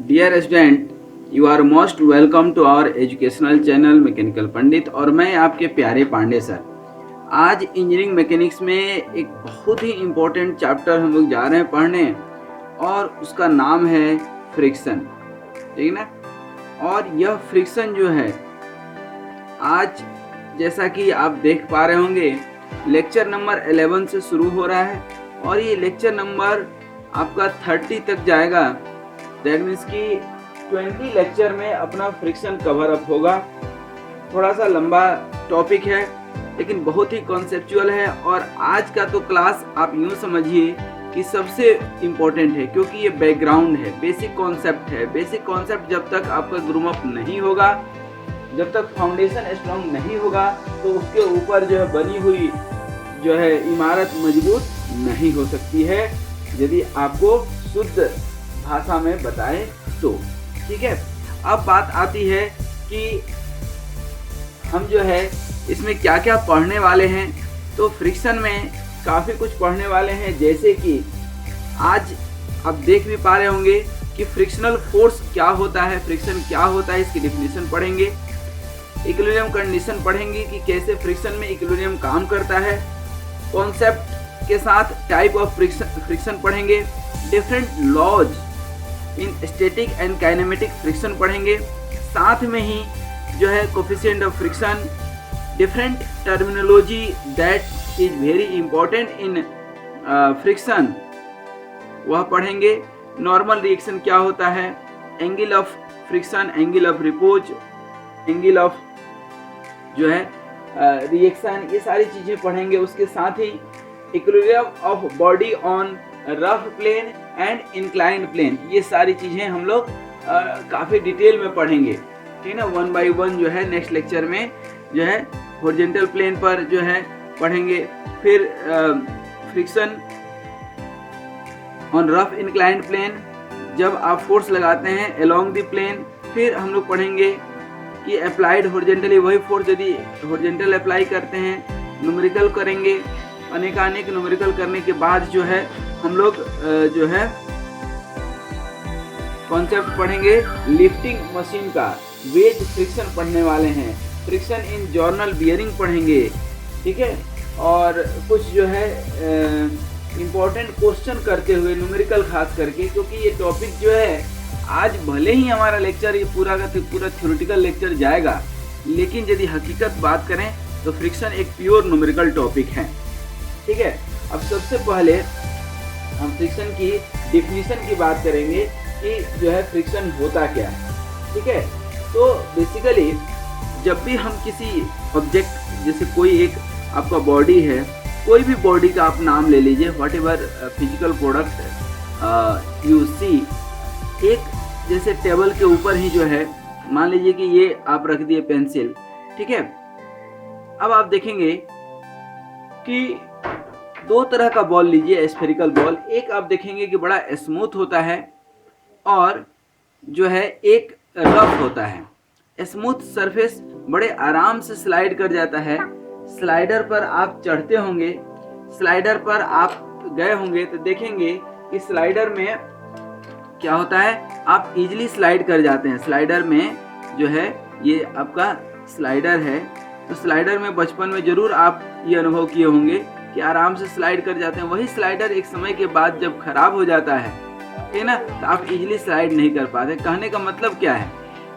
Dear student, you are most welcome to our educational channel mechanical Pandit. और मैं आपके प्यारे पांडे सर। आज इंजीनियरिंग मैकेनिक्स में एक बहुत ही इम्पोर्टेंट चैप्टर हम लोग जा रहे हैं पढ़ने, और उसका नाम है फ्रिक्शन। ठीक है ना। और यह फ्रिक्शन जो है आज जैसा कि आप देख पा रहे होंगे लेक्चर नंबर 11 से शुरू हो रहा है, और ये लेक्चर नंबर आपका 30 तक जाएगा। दैट मीन्स कि 20 लेक्चर में अपना फ्रिक्शन कवर अप होगा। थोड़ा सा लंबा टॉपिक है लेकिन बहुत ही कॉन्सेप्चुअल है। और आज का तो क्लास आप यूँ समझिए कि सबसे इम्पोर्टेंट है, क्योंकि ये बैकग्राउंड है, बेसिक कॉन्सेप्ट है। बेसिक कॉन्सेप्ट जब तक आपका ग्रूम अप नहीं होगा, जब तक फाउंडेशन स्ट्रांग नहीं होगा, तो उसके ऊपर जो है बनी हुई जो है इमारत मजबूत नहीं हो सकती है, यदि आपको शुद्ध भाषा में बताएं तो। ठीक है। अब बात आती है कि हम जो है इसमें क्या क्या पढ़ने वाले हैं। तो फ्रिक्शन में काफ़ी कुछ पढ़ने वाले हैं, जैसे कि आज आप देख भी पा रहे होंगे कि फ्रिक्शनल फोर्स क्या होता है, फ्रिक्शन क्या होता है, इसकी डिफिनीशन पढ़ेंगे। इक्विलिब्रियम कंडीशन पढ़ेंगे कि कैसे फ्रिक्शन में इक्विलिब्रियम काम करता है। कॉन्सेप्ट के साथ टाइप ऑफ फ्रिक्शन पढ़ेंगे। Different laws in static and kinematic friction पढ़ेंगे। साथ में ही जो है coefficient of friction, different terminology that is very important in friction, वह पढ़ेंगे। नॉर्मल रिएक्शन क्या होता है, angle of friction, angle of repose, angle of जो है रिएक्शन, ये सारी चीज़ें पढ़ेंगे। उसके साथ ही equilibrium of body on rough plane and inclined plane, ये सारी चीज़ें हम लोग काफ़ी डिटेल में पढ़ेंगे। ठीक है ना। 1 by 1 जो है नेक्स्ट लेक्चर में जो है हॉरिजॉन्टल प्लेन पर जो है पढ़ेंगे। फिर friction on rough inclined plane, जब आप फोर्स लगाते हैं अलोंग द प्लेन। फिर हम लोग पढ़ेंगे कि अप्लाइड हॉरिजॉन्टली, वही फोर्स यदि हॉरिजॉन्टल अप्लाई करते हैं, न्यूमेरिकल करेंगे। अनेकानेक न्यूमेरिकल करने के बाद जो है हम लोग जो है कॉन्सेप्ट पढ़ेंगे लिफ्टिंग मशीन का। वेज फ्रिक्शन पढ़ने वाले हैं। फ्रिक्शन इन जॉर्नल बियरिंग पढ़ेंगे। ठीक है। और कुछ जो है इम्पोर्टेंट क्वेश्चन करते हुए न्यूमेरिकल खास करके, क्योंकि ये टॉपिक जो है आज भले ही हमारा लेक्चर ये पूरा का पूरा थ्योरेटिकल लेक्चर जाएगा, लेकिन यदि हकीकत बात करें तो फ्रिक्शन एक प्योर न्यूमेरिकल टॉपिक है। ठीक है। अब सबसे पहले हम फ्रिक्शन की डिफिनीशन की बात करेंगे कि जो है फ्रिक्शन होता क्या है। ठीक है। तो बेसिकली जब भी हम किसी ऑब्जेक्ट, जैसे कोई एक आपका बॉडी है, कोई भी बॉडी का आप नाम ले लीजिए, whatever physical product you see, एक जैसे टेबल के ऊपर ही जो है मान लीजिए कि ये आप रख दिए पेंसिल। ठीक है। अब आप देखेंगे कि दो तरह का बॉल लीजिए, स्फेरिकल बॉल। एक आप देखेंगे कि बड़ा स्मूथ होता है और जो है एक रफ होता है। स्मूथ सरफेस बड़े आराम से स्लाइड कर जाता है। स्लाइडर पर आप चढ़ते होंगे, स्लाइडर पर आप गए होंगे तो देखेंगे कि स्लाइडर में क्या होता है, आप इजीली स्लाइड कर जाते हैं। स्लाइडर में जो है ये आपका स्लाइडर है, तो स्लाइडर में बचपन में जरूर आप ये अनुभव किए होंगे कि आराम से स्लाइड कर जाते हैं। वही स्लाइडर एक समय के बाद जब खराब हो जाता है, ठीक ना, तो आप इजीली स्लाइड नहीं कर पाते। कहने का मतलब क्या है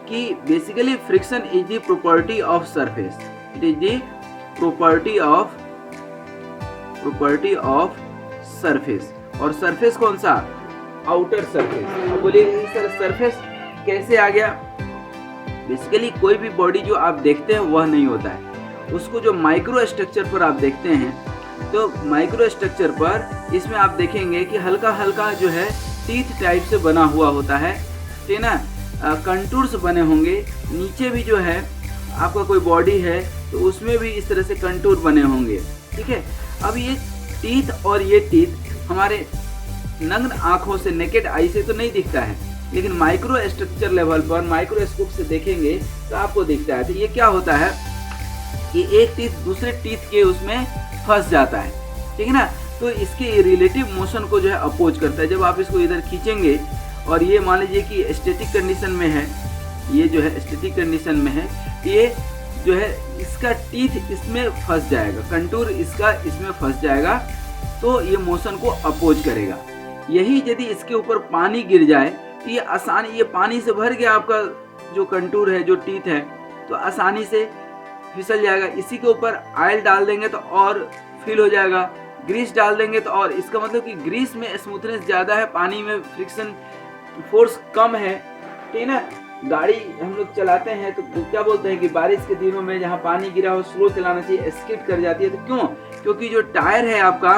कि basically friction is the property of surface, it is the property of surface. और सरफेस कौन सा, आउटर सरफेस। अब बोलिए सर सरफेस कैसे आ गया। बेसिकली कोई भी बॉडी जो आप देखते हैं वह नहीं होता है, उसको जो माइक्रो स्ट्रक्चर पर आप देखते हैं, तो माइक्रो स्ट्रक्चर पर इसमें आप देखेंगे कि हल्का हल्का जो है टीथ टाइप से बना हुआ होता है। ठीक ना। कंटूर्स बने होंगे। नीचे भी जो है आपका कोई बॉडी है तो उसमें भी इस तरह से कंटूर बने होंगे। ठीक है। अब ये टीथ और ये टीथ हमारे नग्न आंखों से, नेकेड आई से तो नहीं दिखता है, लेकिन माइक्रो स्ट्रक्चर लेवल पर माइक्रोस्कोप से देखेंगे तो आपको दिखता है। तो ये क्या होता है कि एक टीथ दूसरे टीथ के उसमें फंस जाता है। ठीक है ना। तो इसके रिलेटिव मोशन को जो है अपोज करता है। जब आप इसको इधर खींचेंगे और ये मान लीजिए कि स्टैटिक कंडीशन में है, ये जो है स्टैटिक कंडीशन में है, ये जो है इसका टीथ इसमें फंस जाएगा, कंटूर इसका इसमें फंस जाएगा, तो ये मोशन को अपोज करेगा। यही यदि इसके ऊपर पानी गिर जाए तो ये आसानी, ये पानी से भर गया आपका जो कंटूर है, जो टीथ है, तो आसानी से फिसल जाएगा। इसी के ऊपर ऑयल डाल देंगे तो और फील हो जाएगा, ग्रीस डाल देंगे तो और, इसका मतलब कि ग्रीस में स्मूथनेस ज़्यादा है, पानी में फ्रिक्शन फोर्स कम है, ठीक है ना। गाड़ी हम लोग चलाते हैं तो क्या बोलते हैं कि बारिश के दिनों में जहाँ पानी गिरा हो स्लो चलाना चाहिए, स्किड कर जाती है। तो क्यों? क्योंकि जो टायर है आपका,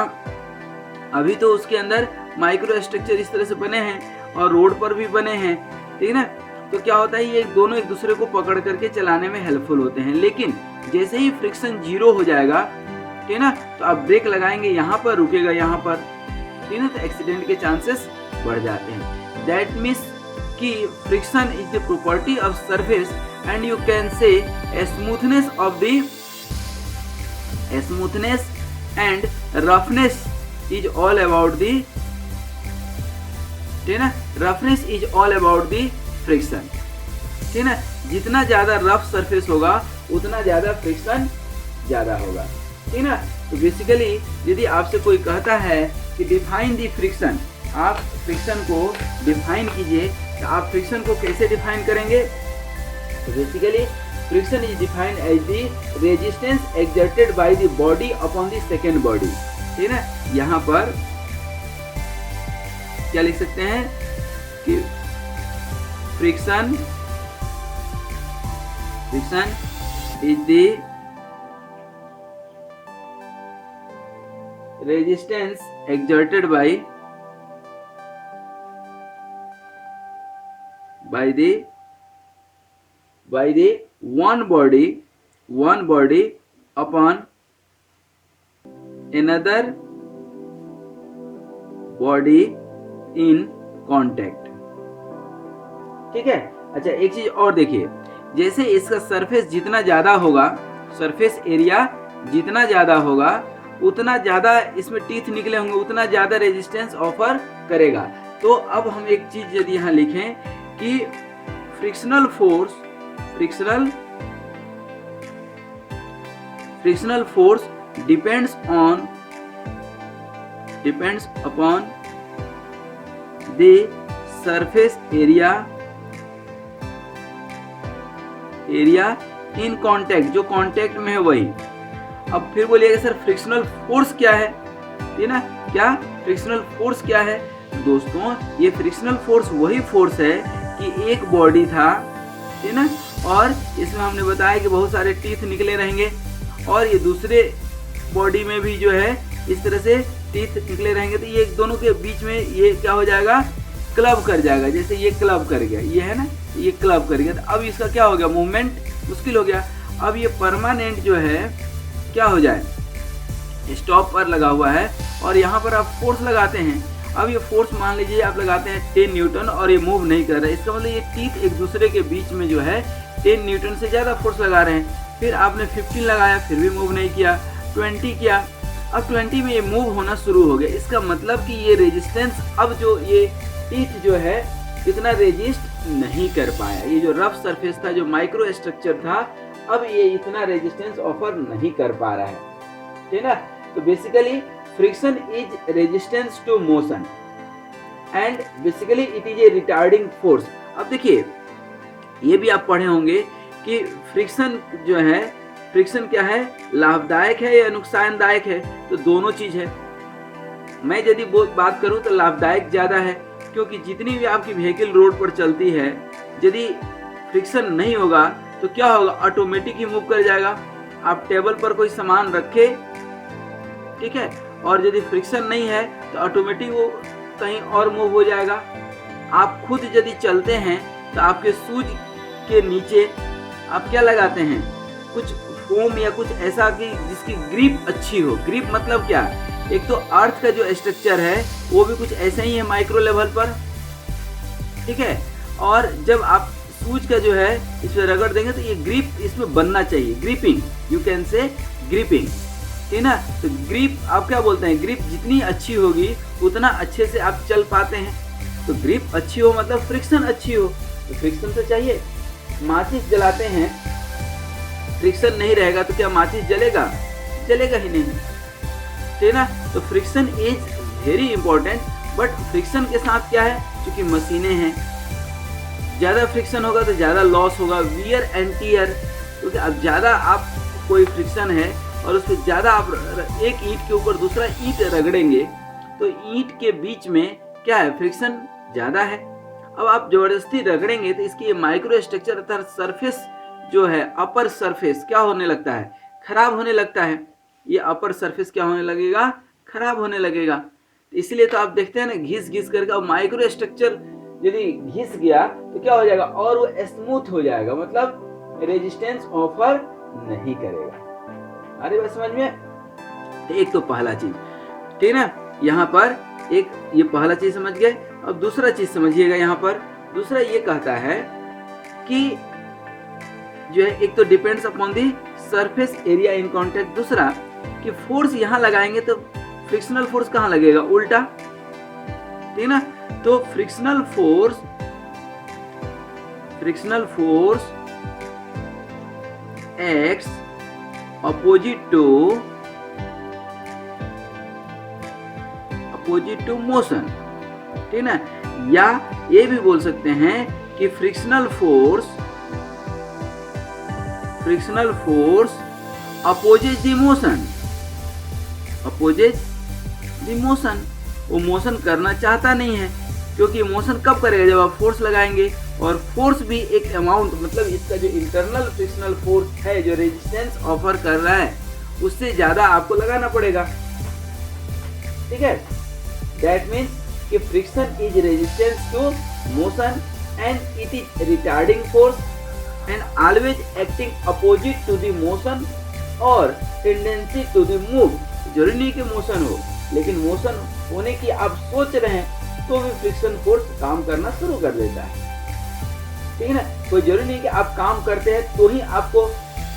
अभी तो उसके अंदर माइक्रो स्ट्रक्चर इस तरह से बने हैं और रोड पर भी बने हैं, ठीक है ना। तो क्या होता है, ये दोनों एक दूसरे को पकड़ करके चलाने में हेल्पफुल होते हैं। लेकिन जैसे ही फ्रिक्शन जीरो हो जाएगा, ठीक है ना, तो आप ब्रेक लगाएंगे, यहाँ पर रुकेगा, यहाँ पर, ठीक है ना, तो एक्सीडेंट के चांसेस बढ़ जाते हैं। दैट मीन्स कि friction is the property of surface and you can say smoothness of the smoothness and roughness is all about the, ठीक है ना, roughness is all about the friction, ठीक है ना। जितना ज्यादा रफ सरफेस होगा उतना ज्यादा फ्रिक्शन ज्यादा होगा, ठीक है ना। तो बेसिकली यदि आपसे कोई कहता है कि डिफाइन दी फ्रिक्शन, आप फ्रिक्शन को डिफाइन कीजिए, तो आप फ्रिक्शन को कैसे डिफाइन करेंगे? तो basically friction is defined as the resistance exerted by the body upon the second body, ठीक है ना। यहाँ पर क्या लिख सकते हैं कि friction is the resistance exerted bye the one body upon another body in contact, ठीक है। अच्छा, एक चीज और देखिए, जैसे इसका सरफेस जितना ज्यादा होगा, सरफेस एरिया जितना ज्यादा होगा, उतना ज्यादा इसमें टीथ निकले होंगे, उतना ज्यादा रेजिस्टेंस ऑफर करेगा। तो अब हम एक चीज यदि यहाँ लिखें कि frictional force depends upon the surface area in contact, जो कांटेक्ट में है वही। अब फिर बोलिएगा सर फ्रिक्शनल फोर्स क्या है, ठीक है ना, क्या फ्रिक्शनल फोर्स क्या है? दोस्तों, ये फ्रिक्शनल फोर्स वही फोर्स है कि एक बॉडी था, ठीक है ना, और इसमें हमने बताया कि बहुत सारे टीथ निकले रहेंगे, और ये दूसरे बॉडी में भी जो है इस तरह से टीथ निकले रहेंगे, तो ये दोनों के बीच में ये क्या हो जाएगा, क्लब कर जाएगा। जैसे ये क्लब कर गया, ये है ना, ये क्लब कर गया, तो अब इसका क्या हो गया, मूवमेंट मुश्किल हो गया। अब ये परमानेंट जो है क्या हो जाए, स्टॉप पर लगा हुआ है, और यहाँ पर आप फोर्स लगाते हैं। अब ये फोर्स मान लीजिए आप लगाते हैं 10 न्यूटन और ये मूव नहीं कर रहा है, इसका मतलब ये टीथ एक दूसरे के बीच में जो है 10 न्यूटन से ज़्यादा फोर्स लगा रहे हैं। फिर आपने 15 लगाया, फिर भी मूव नहीं किया, 20 किया, अब 20 में ये मूव होना शुरू हो गया। इसका मतलब कि ये रेजिस्टेंस, अब जो ये टीथ जो है इतना रेजिस्ट नहीं कर पाया, ये जो रफ सरफेस था, जो माइक्रो स्ट्रक्चर था, अब ये इतना रेजिस्टेंस ऑफर नहीं कर पा रहा है, ठीक है ना। तो basically friction is resistance to motion and basically it is a retarding force. अब देखिए, ये भी आप पढ़े होंगे कि फ्रिक्शन जो है, फ्रिक्शन क्या है, लाभदायक है या नुकसानदायक है? तो दोनों चीज है। मैं यदि बात करूं तो लाभदायक ज्यादा है, क्योंकि जितनी भी आपकी व्हीकल रोड पर चलती है, यदि फ्रिक्शन नहीं होगा तो क्या होगा, ऑटोमेटिक ही मूव कर जाएगा। आप टेबल पर कोई सामान रखे, ठीक है, और यदि फ्रिक्शन नहीं है तो ऑटोमेटिक वो कहीं और मूव हो जाएगा। आप खुद यदि चलते हैं तो आपके शूज के नीचे आप क्या लगाते हैं, कुछ फोम या कुछ ऐसा कि जिसकी ग्रिप अच्छी हो। ग्रिप मतलब क्या, एक तो अर्थ का जो स्ट्रक्चर है वो भी कुछ ऐसा ही है माइक्रो लेवल पर, ठीक है, और जब आप शूज का जो है इस पर रगड़ देंगे तो ये ग्रिप इसमें बनना चाहिए, gripping, you can say gripping, ठीक है ना। तो ग्रिप आप क्या बोलते हैं, ग्रिप जितनी अच्छी होगी उतना अच्छे से आप चल पाते हैं, तो ग्रिप अच्छी हो मतलब फ्रिक्शन अच्छी हो, तो फ्रिक्शन तो चाहिए। माचिस जलाते हैं, फ्रिक्शन नहीं रहेगा तो क्या माचिस जलेगा? जलेगा ही नहीं, ठीक ना। तो friction is very important, but friction के साथ क्या है, क्योंकि मशीनें हैं, ज़्यादा फ्रिक्शन होगा तो ज़्यादा लॉस होगा, वियर एंड टियर। क्योंकि अब ज़्यादा आप कोई फ्रिक्शन है और उस पर ज़्यादा आप एक ईंट के ऊपर दूसरा ईंट रगड़ेंगे तो ईंट के बीच में क्या है, फ्रिक्शन ज़्यादा है। अब आप ज़बरदस्ती रगड़ेंगे तो इसकी ये माइक्रो स्ट्रक्चर अर्थात सरफेस जो है, अपर सरफेस क्या होने लगता है, खराब होने लगता है। ये अपर सरफेस क्या होने लगेगा, खराब होने लगेगा। इसलिए तो आप देखते हैं ना, घिस घिस करके अब माइक्रो स्ट्रक्चर यदि घिस गया तो क्या हो जाएगा, और वो स्मूथ हो जाएगा, मतलब रेजिस्टेंस ऑफर नहीं करेगा। अरे बस समझ में। तो एक तो पहला चीज, ठीक ना, यहाँ पर एक ये पहला चीज समझ गए। अब दूसरा चीज समझिएगा, यहाँ पर दूसरा ये कहता है कि जो है, एक तो depends upon the surface area in contact, दूसरा कि फोर्स यहाँ लगाएंगे तो फ्रिक्शनल फोर्स कहाँ लगेगा, उल्टा, ठीक ना। तो frictional force acts opposite to motion, ठीक ना। या ये भी बोल सकते हैं कि frictional force opposite the motion, वो मोशन करना चाहता नहीं है, क्योंकि मोशन कब करेगा, जब आप फोर्स लगाएंगे, और फोर्स भी एक अमाउंट, मतलब इसका जो इंटरनल फ्रिक्शनल फोर्स है जो रेजिस्टेंस ऑफर कर रहा है उससे ज्यादा आपको लगाना पड़ेगा, ठीक है। दैट मीन्स कि friction is resistance to motion and it is retarding force and always acting opposite to the motion और टेंडेंसी टू द मूव। जरूरी नहीं कि मोशन हो, लेकिन मोशन होने की आप सोच रहे हैं तो भी फ्रिक्शन फोर्स काम करना शुरू कर देता है, ठीक है ना। कोई जरूरी नहीं कि आप काम करते हैं तो ही आपको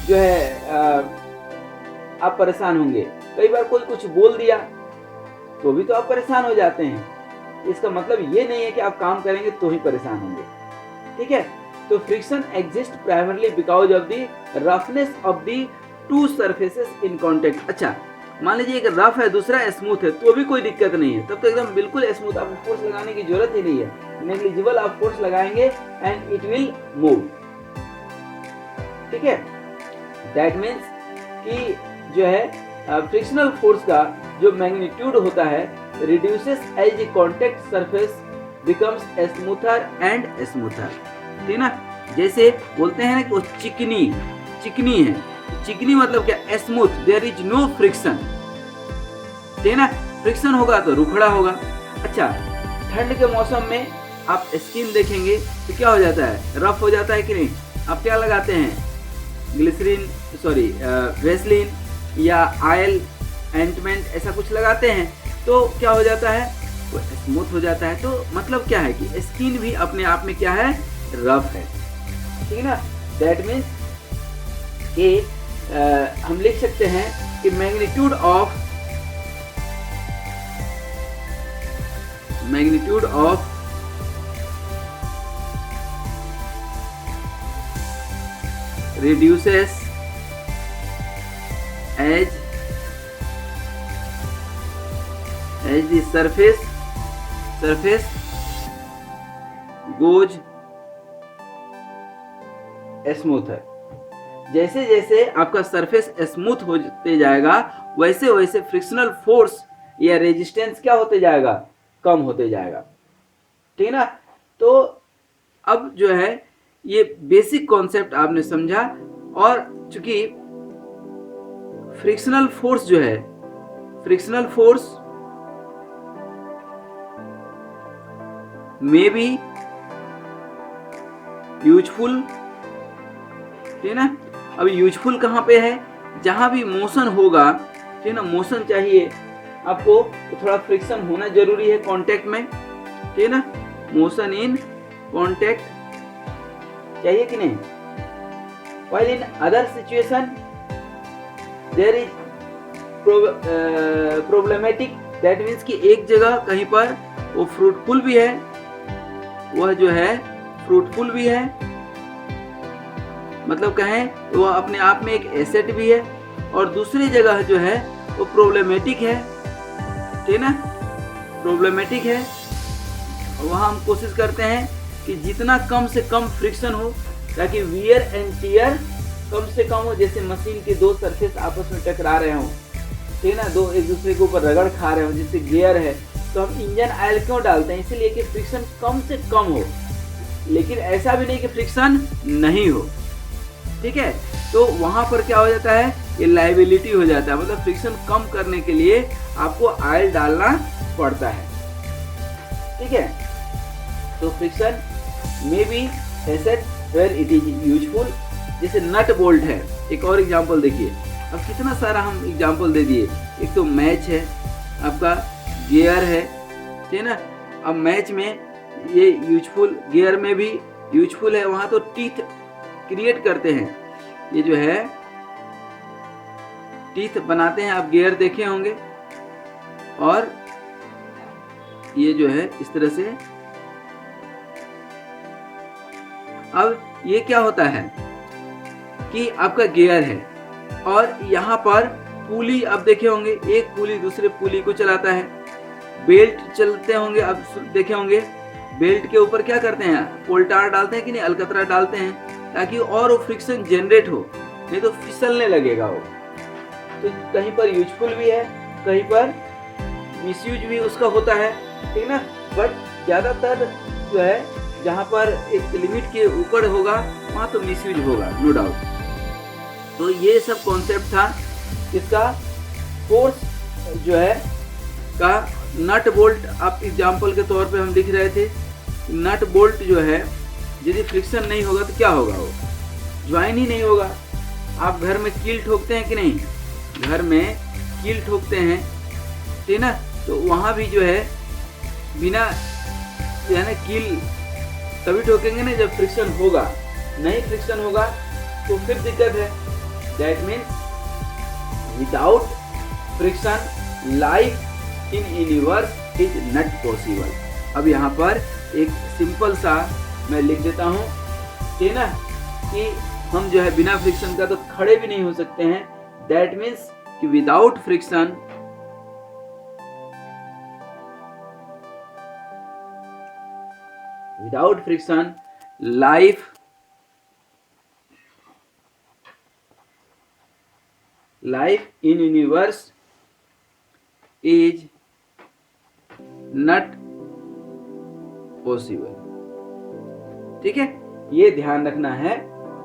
जो है आप परेशान होंगे। कई बार कोई कुछ बोल दिया तो भी तो आप परेशान हो जाते हैं। इसका मतलब ये नहीं है कि आप काम करेंगे तो ही परेशान होंगे, ठीक है। तो friction exist primarily because of the roughness of the two surfaces in contact. अच्छा, मान लीजिए एक रफ है दूसरा स्मूथ है, तो भी कोई दिक्कत नहीं है, तब तो एकदम बिल्कुल स्मूथ, आपको फोर्स लगाने की जरूरत ही नहीं है, नेग्लिजिबल आप फोर्स लगाएंगे एंड इट विल मूव, ठीक है। दैट मीन्स कि जो है फ्रिक्शनल फोर्स का जो मैग्नीट्यूड होता है reduces as the contact surface becomes smoother and smoother, ठीक ना। जैसे बोलते हैं ना कि वो चिकनी है, चिकनी मतलब क्या, smooth, there is no friction, ठीक ना। फ्रिक्शन होगा तो रुखड़ा होगा। अच्छा, ठंड के मौसम में आप स्किन देखेंगे तो क्या हो जाता है, रफ हो जाता है कि नहीं। आप क्या लगाते हैं, वेसलिन या ऑयल एंटमेंट ऐसा कुछ लगाते हैं तो क्या हो जाता है, वो स्मूथ हो जाता है। तो मतलब क्या है कि स्किन भी अपने आप में क्या है, रफ है, ठीक है ना। दैट मीन्स कि हम लिख सकते हैं कि magnitude of reduces as the surface goes smoother। जैसे जैसे आपका सरफेस स्मूथ होते जाएगा वैसे वैसे फ्रिक्शनल फोर्स या रेजिस्टेंस क्या होते जाएगा, कम होते जाएगा, ठीक है ना। तो अब जो है ये बेसिक कॉन्सेप्ट आपने समझा, और चूंकि फ्रिक्शनल फोर्स जो है, फ्रिक्शनल फोर्स में भी यूजफुल, ठीक है ना। अब यूजफुल कहाँ पे है, जहां भी मोशन होगा, ठीक है ना, मोशन चाहिए आपको तो थोड़ा फ्रिक्शन होना जरूरी है कांटेक्ट में, ठीक है ना। मोशन इन कांटेक्ट चाहिए कि नहीं। While in other situation there is problematic, that means कि एक जगह कहीं पर वो फ्रूटफुल भी है वह जो है फ्रूटफुल भी है, मतलब कहें तो वह अपने आप में एक एसेट भी है, और दूसरी जगह जो है वो प्रॉब्लमेटिक है, ठीक ना, प्रॉब्लमेटिक है। वहाँ हम कोशिश करते हैं कि जितना कम से कम फ्रिक्शन हो, ताकि वियर एंड टियर कम से कम हो। जैसे मशीन के दो सरफेस आपस में टकरा रहे हों, ठीक ना, दो एक दूसरे के ऊपर रगड़ खा रहे हो, जैसे गियर है, तो हम इंजन ऑयल क्यों डालते हैं? इसीलिए कि फ्रिक्शन कम से कम हो, लेकिन ऐसा भी नहीं कि फ्रिक्शन नहीं हो, ठीक है। तो वहां पर क्या हो जाता है, ये लाइबिलिटी हो जाता है, मतलब फ्रिक्शन कम करने के लिए आपको ऑयल डालना पड़ता है, ठीक है। तो friction may be asset where it is useful. जैसे नट बोल्ट है, एक और एग्जांपल देखिए। अब कितना सारा हम एग्जांपल दे दिए। एक तो मैच है, आपका गियर है, ठीक है ना। अब मैच में ये यूजफुल, गियर में भी यूजफुल है। वहां तो टीथ क्रिएट करते हैं, ये जो है टीथ बनाते हैं, आप गियर देखे होंगे, और ये जो है इस तरह से। अब ये क्या होता है कि आपका गियर है, और यहाँ पर पुली आप देखे होंगे, एक पुली दूसरे पुली को चलाता है। बेल्ट चलते होंगे, आप देखे होंगे, बेल्ट के ऊपर क्या करते हैं, पोल्टार डालते हैं कि नहीं, अलकतरा डालते हैं, ताकि और वो फ्रिक्शन जनरेट हो, नहीं तो फिसलने लगेगा वो। तो कहीं पर यूजफुल भी है, कहीं पर मिसयूज भी उसका होता है, ठीक ना। बट ज्यादातर जो है जहाँ पर एक लिमिट के ऊपर होगा वहाँ तो मिसयूज होगा, नो डाउट। तो ये सब कॉन्सेप्ट था इसका। फोर्स जो है का नट बोल्ट, आप एग्जाम्पल के तौर पे हम लिख रहे थे। नट बोल्ट जो है यदि फ्रिक्शन नहीं होगा तो क्या होगा, वो ज्वाइन ही नहीं होगा। आप घर में कील ठोकते हैं कि नहीं, घर में कील ठोकते हैं, ठीक ना, तो वहाँ भी जो है बिना जो है ना कील तभी ठोकेंगे ना जब फ्रिक्शन होगा, नहीं फ्रिक्शन होगा तो फिर दिक्कत है। That means without friction life in universe is not possible. अब यहाँ पर एक सिंपल सा मैं लिख देता हूँ, ठीक ना, कि हम जो है बिना फ्रिक्शन का तो खड़े भी नहीं हो सकते हैं। दैट मीन्स कि without friction life in universe is not possible, ठीक है, ये ध्यान रखना है,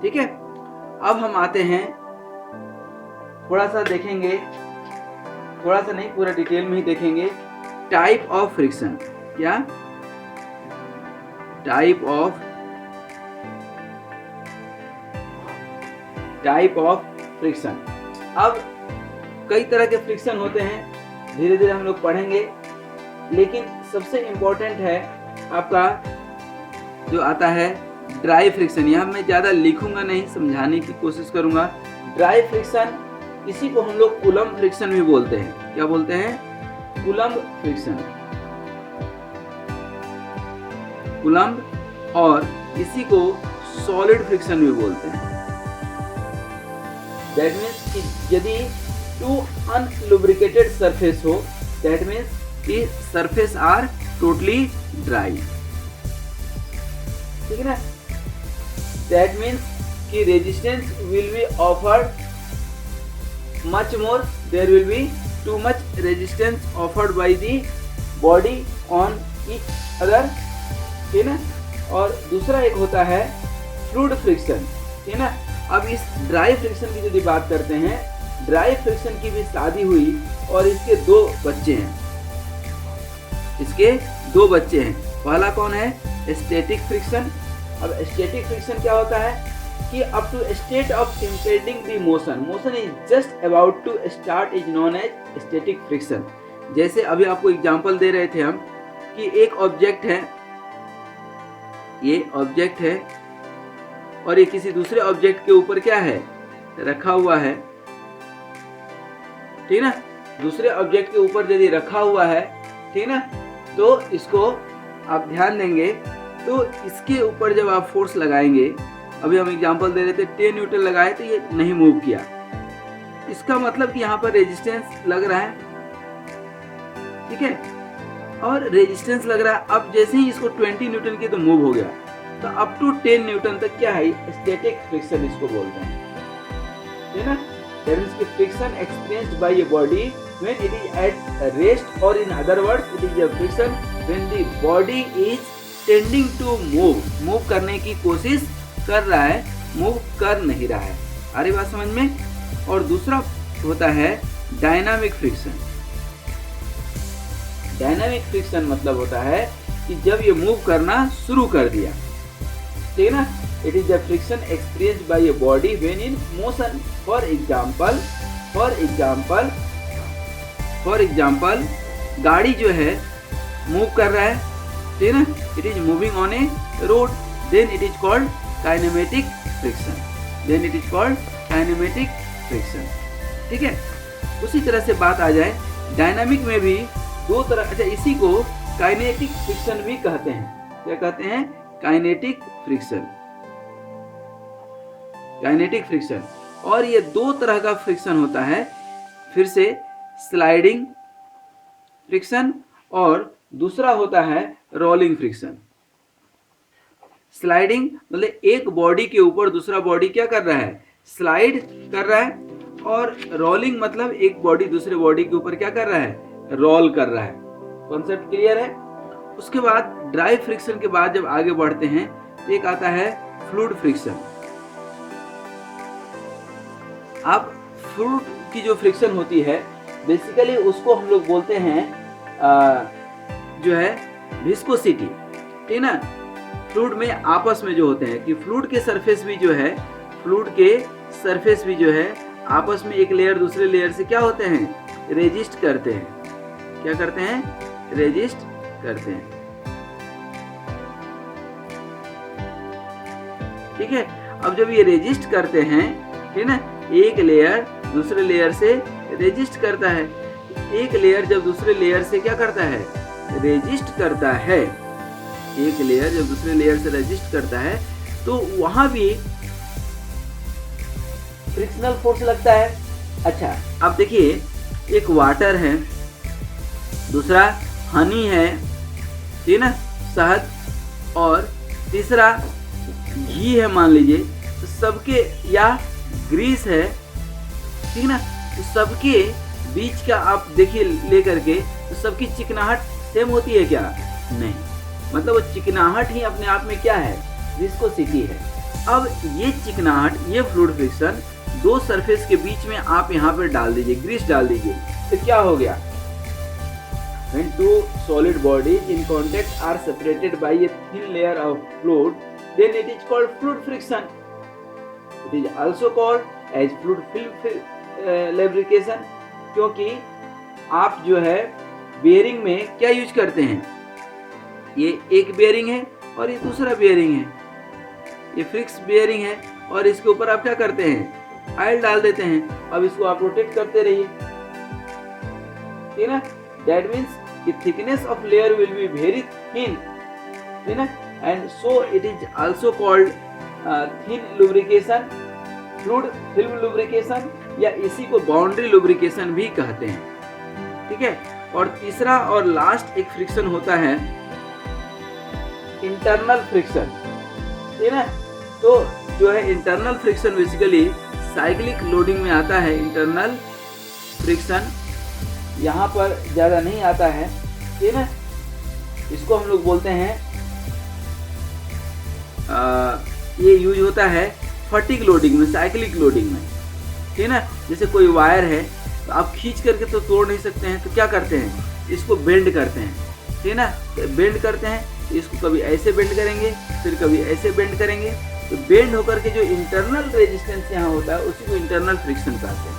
ठीक है। अब हम आते हैं, थोड़ा सा देखेंगे, थोड़ा सा नहीं पूरा डिटेल में ही देखेंगे, टाइप ऑफ फ्रिक्शन। क्या टाइप ऑफ फ्रिक्शन। अब कई तरह के फ्रिक्शन होते हैं, धीरे धीरे हम लोग पढ़ेंगे, लेकिन सबसे इंपॉर्टेंट है आपका जो आता है ड्राई फ्रिक्शन। यहाँ मैं ज़्यादा लिखूंगा नहीं, समझाने की कोशिश करूंगा। ड्राई फ्रिक्शन, इसी को हम लोग कूलम्ब फ्रिक्शन भी बोलते हैं। क्या बोलते हैं? कूलम्ब फ्रिक्शन, कूलम्ब, और इसी को सॉलिड फ्रिक्शन भी बोलते हैं। दैट मीन्स कि यदि टू अनलुब्रिकेटेड सरफेस हो, दैट मीन्स कि सरफेस आर टोटली ड्राई, ठीक है ना। दैट मीन्स कि resistance will be offered much more, there will be too much resistance offered by the body on each other, ठीक ना। और दूसरा एक होता है फ्लूइड फ्रिक्शन, ठीक ना। अब इस ड्राई फ्रिक्शन की यदि बात करते हैं, ड्राई फ्रिक्शन की भी शादी हुई और इसके दो बच्चे हैं, इसके दो बच्चे हैं। पहला कौन है? Static friction. अब स्टैटिक फ्रिक्शन क्या होता है कि up to a state of impeding the motion is just about to start is known as static friction। जैसे अभी आपको एग्जांपल दे रहे थे हम कि एक ऑब्जेक्ट है, ये ऑब्जेक्ट है और ये किसी दूसरे ऑब्जेक्ट के ऊपर क्या है, रखा हुआ है, ठीक ना। दूसरे ऑब्जेक्ट के ऊपर यदि रखा हुआ है, ठीक ना, तो इसको आप ध्यान देंगे तो इसके ऊपर जब आप फोर्स लगाएंगे, अभी हम एग्जांपल दे रहे थे 10 न्यूटन लगाए तो ये नहीं मूव किया, इसका मतलब कि यहाँ पर रेजिस्टेंस लग रहा है, ठीक है, और रेजिस्टेंस लग रहा है। अब जैसे ही इसको 20 न्यूटन की तो मूव हो गया, तो अप टू 10 न्यूटन तक क्या है, स्टैटिक फ्रिक्शन इसको बोलते हैं, है ना। दैट मींस कि friction experienced by a body when it is at rest, और in other words it is a friction when the body is tending to move करने की कोशिश कर रहा है, मूव कर नहीं रहा है। आ रही बात समझ में। और दूसरा होता है डायनामिक फ्रिक्शन। डायनामिक फ्रिक्शन मतलब होता है कि जब ये मूव करना शुरू कर दिया, ठीक है ना। It is the friction experienced by a body when in motion. For example गाड़ी जो है मूव कर रहा है, ठीक है ना, it is moving on a road, then it is called kinematic friction, ठीक है। उसी तरह से बात आ जाए डायनामिक में भी दो तरह, अच्छा इसी को काइनेटिक फ्रिक्शन भी कहते हैं। क्या कहते हैं? Kinetic friction. और ये दो तरह का फ्रिक्शन होता है, फिर से स्लाइडिंग फ्रिक्शन और दूसरा होता है रोलिंग फ्रिक्शन। स्लाइडिंग मतलब एक बॉडी के ऊपर दूसरा बॉडी क्या कर रहा है, स्लाइड कर रहा है, और रोलिंग मतलब एक बॉडी दूसरे बॉडी के ऊपर क्या कर रहा है, रोल कर रहा है। कॉन्सेप्ट क्लियर है। उसके बाद ड्राई फ्रिक्शन के बाद जब आगे बढ़ते हैं तो एक आता है फ्लूइड फ्रिक्शन। अब फ्लूइड की जो फ्रिक्शन होती है बेसिकली उसको हम लोग बोलते हैं जो है विस्कोसिटी, ठीक है ना। फ्लूइड में आपस में जो होते हैं कि फ्लूइड के सरफेस भी जो है आपस में एक लेयर दूसरे लेयर से क्या होते हैं, रेजिस्ट करते हैं। क्या करते हैं? रेजिस्ट करते हैं, ठीक है। अब जब ये रेजिस्ट करते हैं, ठीक है ना, एक लेयर दूसरे लेयर से रेजिस्ट करता है, एक लेयर जब दूसरे लेयर से क्या करता है, रेजिस्ट करता है, एक लेयर जब दूसरे लेयर से रेजिस्ट करता है तो वहां भी फ्रिक्शनल फोर्स लगता है। अच्छा अब देखिए, एक वाटर है, दूसरा हनी है, ठीक है ना, शहद, और तीसरा घी है मान लीजिए, तो सबके, या ग्रीस है, ठीक है ना, तो सबके बीच का आप देखिए लेकर के, तो सबकी चिकनाहट सेम होती है क्या? नहीं, मतलब वो चिकनाहट ही अपने आप में क्या है, विस्कोसिटी है। अब ये चिकनाहट, ये फ्लूइड फ्रिक्शन दो सरफेस के बीच में आप यहाँ पर डाल दीजिए, ग्रीस डाल दीजिए, तो क्या हो गया? When two solid bodies in contact are separated by a thin layer of fluid, then it is called fluid friction. It is also called as fluid film lubrication, क्योंकि आप जो है बेयरिंग में क्या यूज करते हैं, ये एक बेयरिंग है और ये दूसरा बेयरिंग है, ये फिक्स बेयरिंग है, और इसके ऊपर आप क्या करते हैं, ऑयल डाल देते हैं। अब इसको आप रोटेट करते रहिए, ठीक है ना। That means the thickness of layer will be very thin, ठीक है, and so it is also called thin lubrication, fluid film lubrication, या इसी को बाउंड्री lubrication भी कहते हैं, ठीक है। और तीसरा और लास्ट एक फ्रिक्शन होता है इंटरनल फ्रिक्शन, ठीक है ना। तो जो है internal friction basically cyclic loading में आता है। इंटरनल फ्रिक्शन यहाँ पर ज़्यादा नहीं आता है, ठीक है ना। इसको हम लोग बोलते हैं ये यूज होता है फटिक लोडिंग में, साइक्लिक लोडिंग में, ठीक है ना। जैसे कोई वायर है तो आप खींच करके तो तोड़ नहीं सकते हैं, तो क्या करते हैं, इसको बेंड करते हैं, ठीक है ना। तो बेंड करते हैं, इसको कभी ऐसे बेंड करेंगे, फिर कभी ऐसे बेंड करेंगे, तो बेंड होकर के जो इंटरनल रेजिस्टेंस यहाँ होता है उसी को इंटरनल फ्रिक्शन कहते हैं,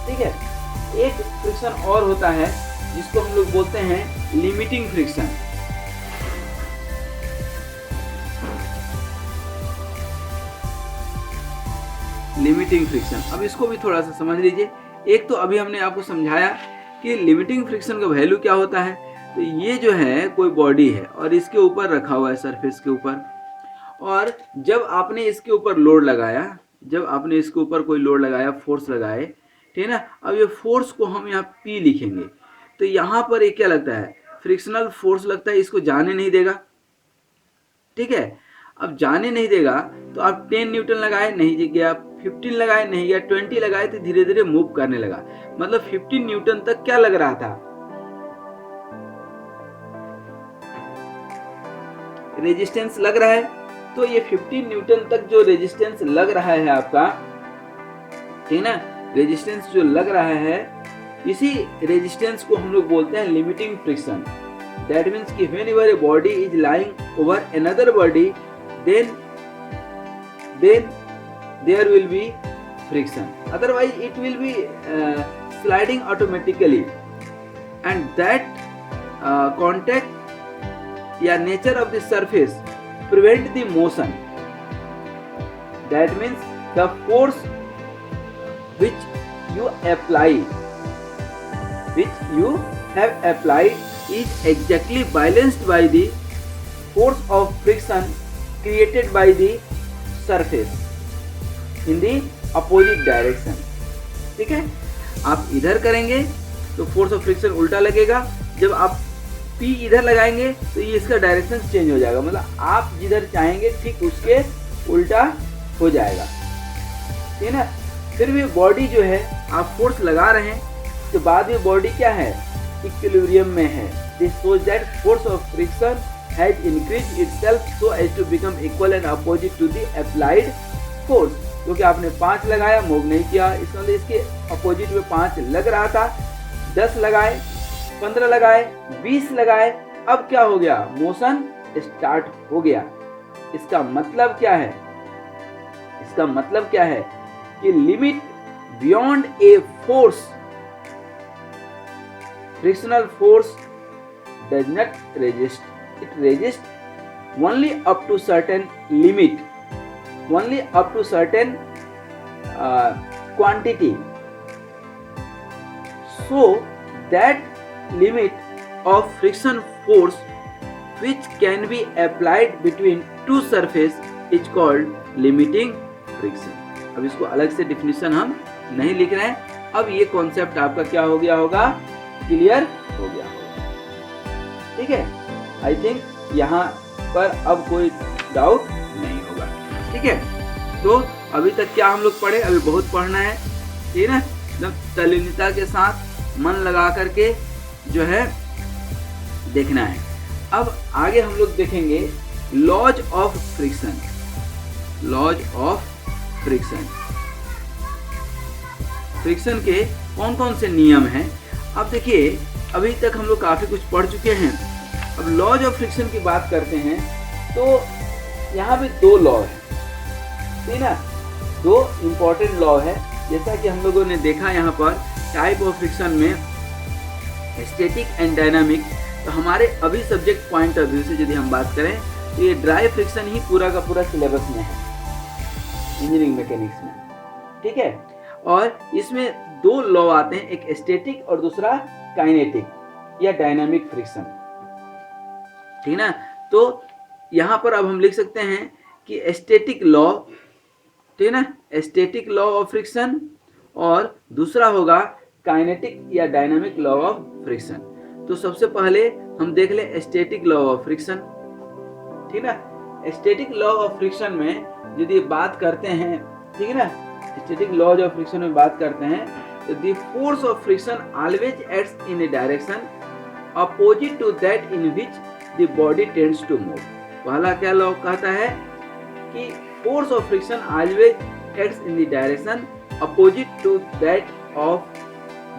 ठीक है। एक फ्रिक्शन और होता है जिसको हम लोग बोलते हैं लिमिटिंग फ्रिक्शन। लिमिटिंग फ्रिक्शन, अब इसको भी थोड़ा सा समझ लीजिए। एक तो अभी हमने आपको समझाया कि लिमिटिंग फ्रिक्शन का वैल्यू क्या होता है, तो ये जो है कोई बॉडी है और इसके ऊपर रखा हुआ है सरफेस के ऊपर, और जब आपने इसके ऊपर लोड लगाया, जब आपने इसके ऊपर कोई लोड लगाया, फोर्स लगाए, ठीक है ना। अब ये फोर्स को हम यहाँ P लिखेंगे, तो यहाँ पर एक क्या लगता है, फ्रिक्शनल फोर्स लगता है, इसको जाने नहीं देगा, ठीक है। अब जाने नहीं देगा तो आप 10 न्यूटन लगाए नहीं गया, 15 लगाए नहीं गया, 20 लगाए तो धीरे धीरे मूव करने लगा। मतलब 15 न्यूटन तक क्या लग रहा था, रेजिस्टेंस लग रहा है। तो ये 15 न्यूटन तक जो रेजिस्टेंस लग रहा है आपका, ठीक ना, रेजिस्टेंस जो लग रहा है, इसी रेजिस्टेंस को हम लोग बोलते हैं लिमिटिंग फ्रिक्शन। दैट मीन्स कि whenever a body is lying over another body, then there will be friction, otherwise it will be sliding automatically, and that contact या nature of the surface prevent the motion. That means the force which you have applied is exactly balanced by the force of friction created by the surface in the opposite direction. ठीक है, आप इधर करेंगे तो force of friction उल्टा लगेगा, जब आप P इधर लगाएंगे तो ये इसका डायरेक्शन चेंज हो जाएगा, मतलब आप जिधर चाहेंगे ठीक उसके उल्टा हो जाएगा, ठीक है ना। फिर भी बॉडी जो है आप फोर्स लगा रहे हैं तो बाद में बॉडी क्या है, इक्विलिब्रियम में है। This shows that force of friction has increased itself so as to become equal and opposite to the applied force. क्योंकि आपने 5 लगाया, मूव नहीं किया, इसका मतलब इसके अपोजिट में 5 लग रहा था, 10 लगाए, 15 लगाए, 20 लगाए, अब क्या हो गया, मोशन स्टार्ट हो गया। इसका मतलब क्या है, इसका मतलब क्या है कि limit beyond a force, frictional force does not resist, it resists only up to certain limit, only up to certain quantity, so that limit of friction force which can be applied between two surface is called limiting friction. अब इसको अलग से definition हम नहीं लिख रहे हैं, अब ये कॉन्सेप्ट आपका क्या हो गया होगा, क्लियर हो गया होगा, ठीक है। आई थिंक यहाँ पर अब कोई डाउट नहीं होगा, ठीक है। तो अभी तक क्या हम लोग पढ़े, अभी बहुत पढ़ना है, ठीक है ना, एकदम तल्लीनता के साथ मन लगा करके जो है देखना है। अब आगे हम लोग देखेंगे laws of friction, laws of friction, friction के कौन कौन से नियम हैं। अब देखिए अभी तक हम लोग काफ़ी कुछ पढ़ चुके हैं, अब लॉज ऑफ फ्रिक्शन की बात करते हैं तो यहाँ पे 2 लॉ है, ठीक है ना, 2 इम्पोर्टेंट लॉ है। जैसा कि हम लोगों ने देखा यहाँ पर टाइप ऑफ फ्रिक्शन में स्टैटिक एंड डायनामिक, तो हमारे अभी सब्जेक्ट पॉइंट ऑफ व्यू से यदि हम बात करें तो ये ड्राई फ्रिक्शन ही पूरा का पूरा सिलेबस में है इंजीनियरिंग मैकेनिक्स में, ठीक है। और इसमें 2 लॉ आते हैं, एक स्टैटिक और दूसरा काइनेटिक या डायनामिक फ्रिक्शन, ठीक ना। तो यहाँ पर अब हम लिख सकते हैं कि स्टैटिक लॉ, ठीक है ना, स्टैटिक लॉ ऑफ फ्रिक्शन, और दूसरा होगा काइनेटिक या डायनामिक लॉ ऑफ फ्रिक्शन। तो सबसे पहले हम देख लें स्टैटिक लॉ ऑफ फ्रिक्शन, ठीक ना। स्टैटिक लॉ ऑफ फ्रिक्शन में यदि बात करते हैं, ठीक है ना, स्टैटिक लॉज ऑफ फ्रिक्शन में बात करते हैं तो the force of friction always acts in a direction opposite to that in which the body tends to move. पहला क्या लॉ कहता है कि force of friction always acts in the direction opposite to that of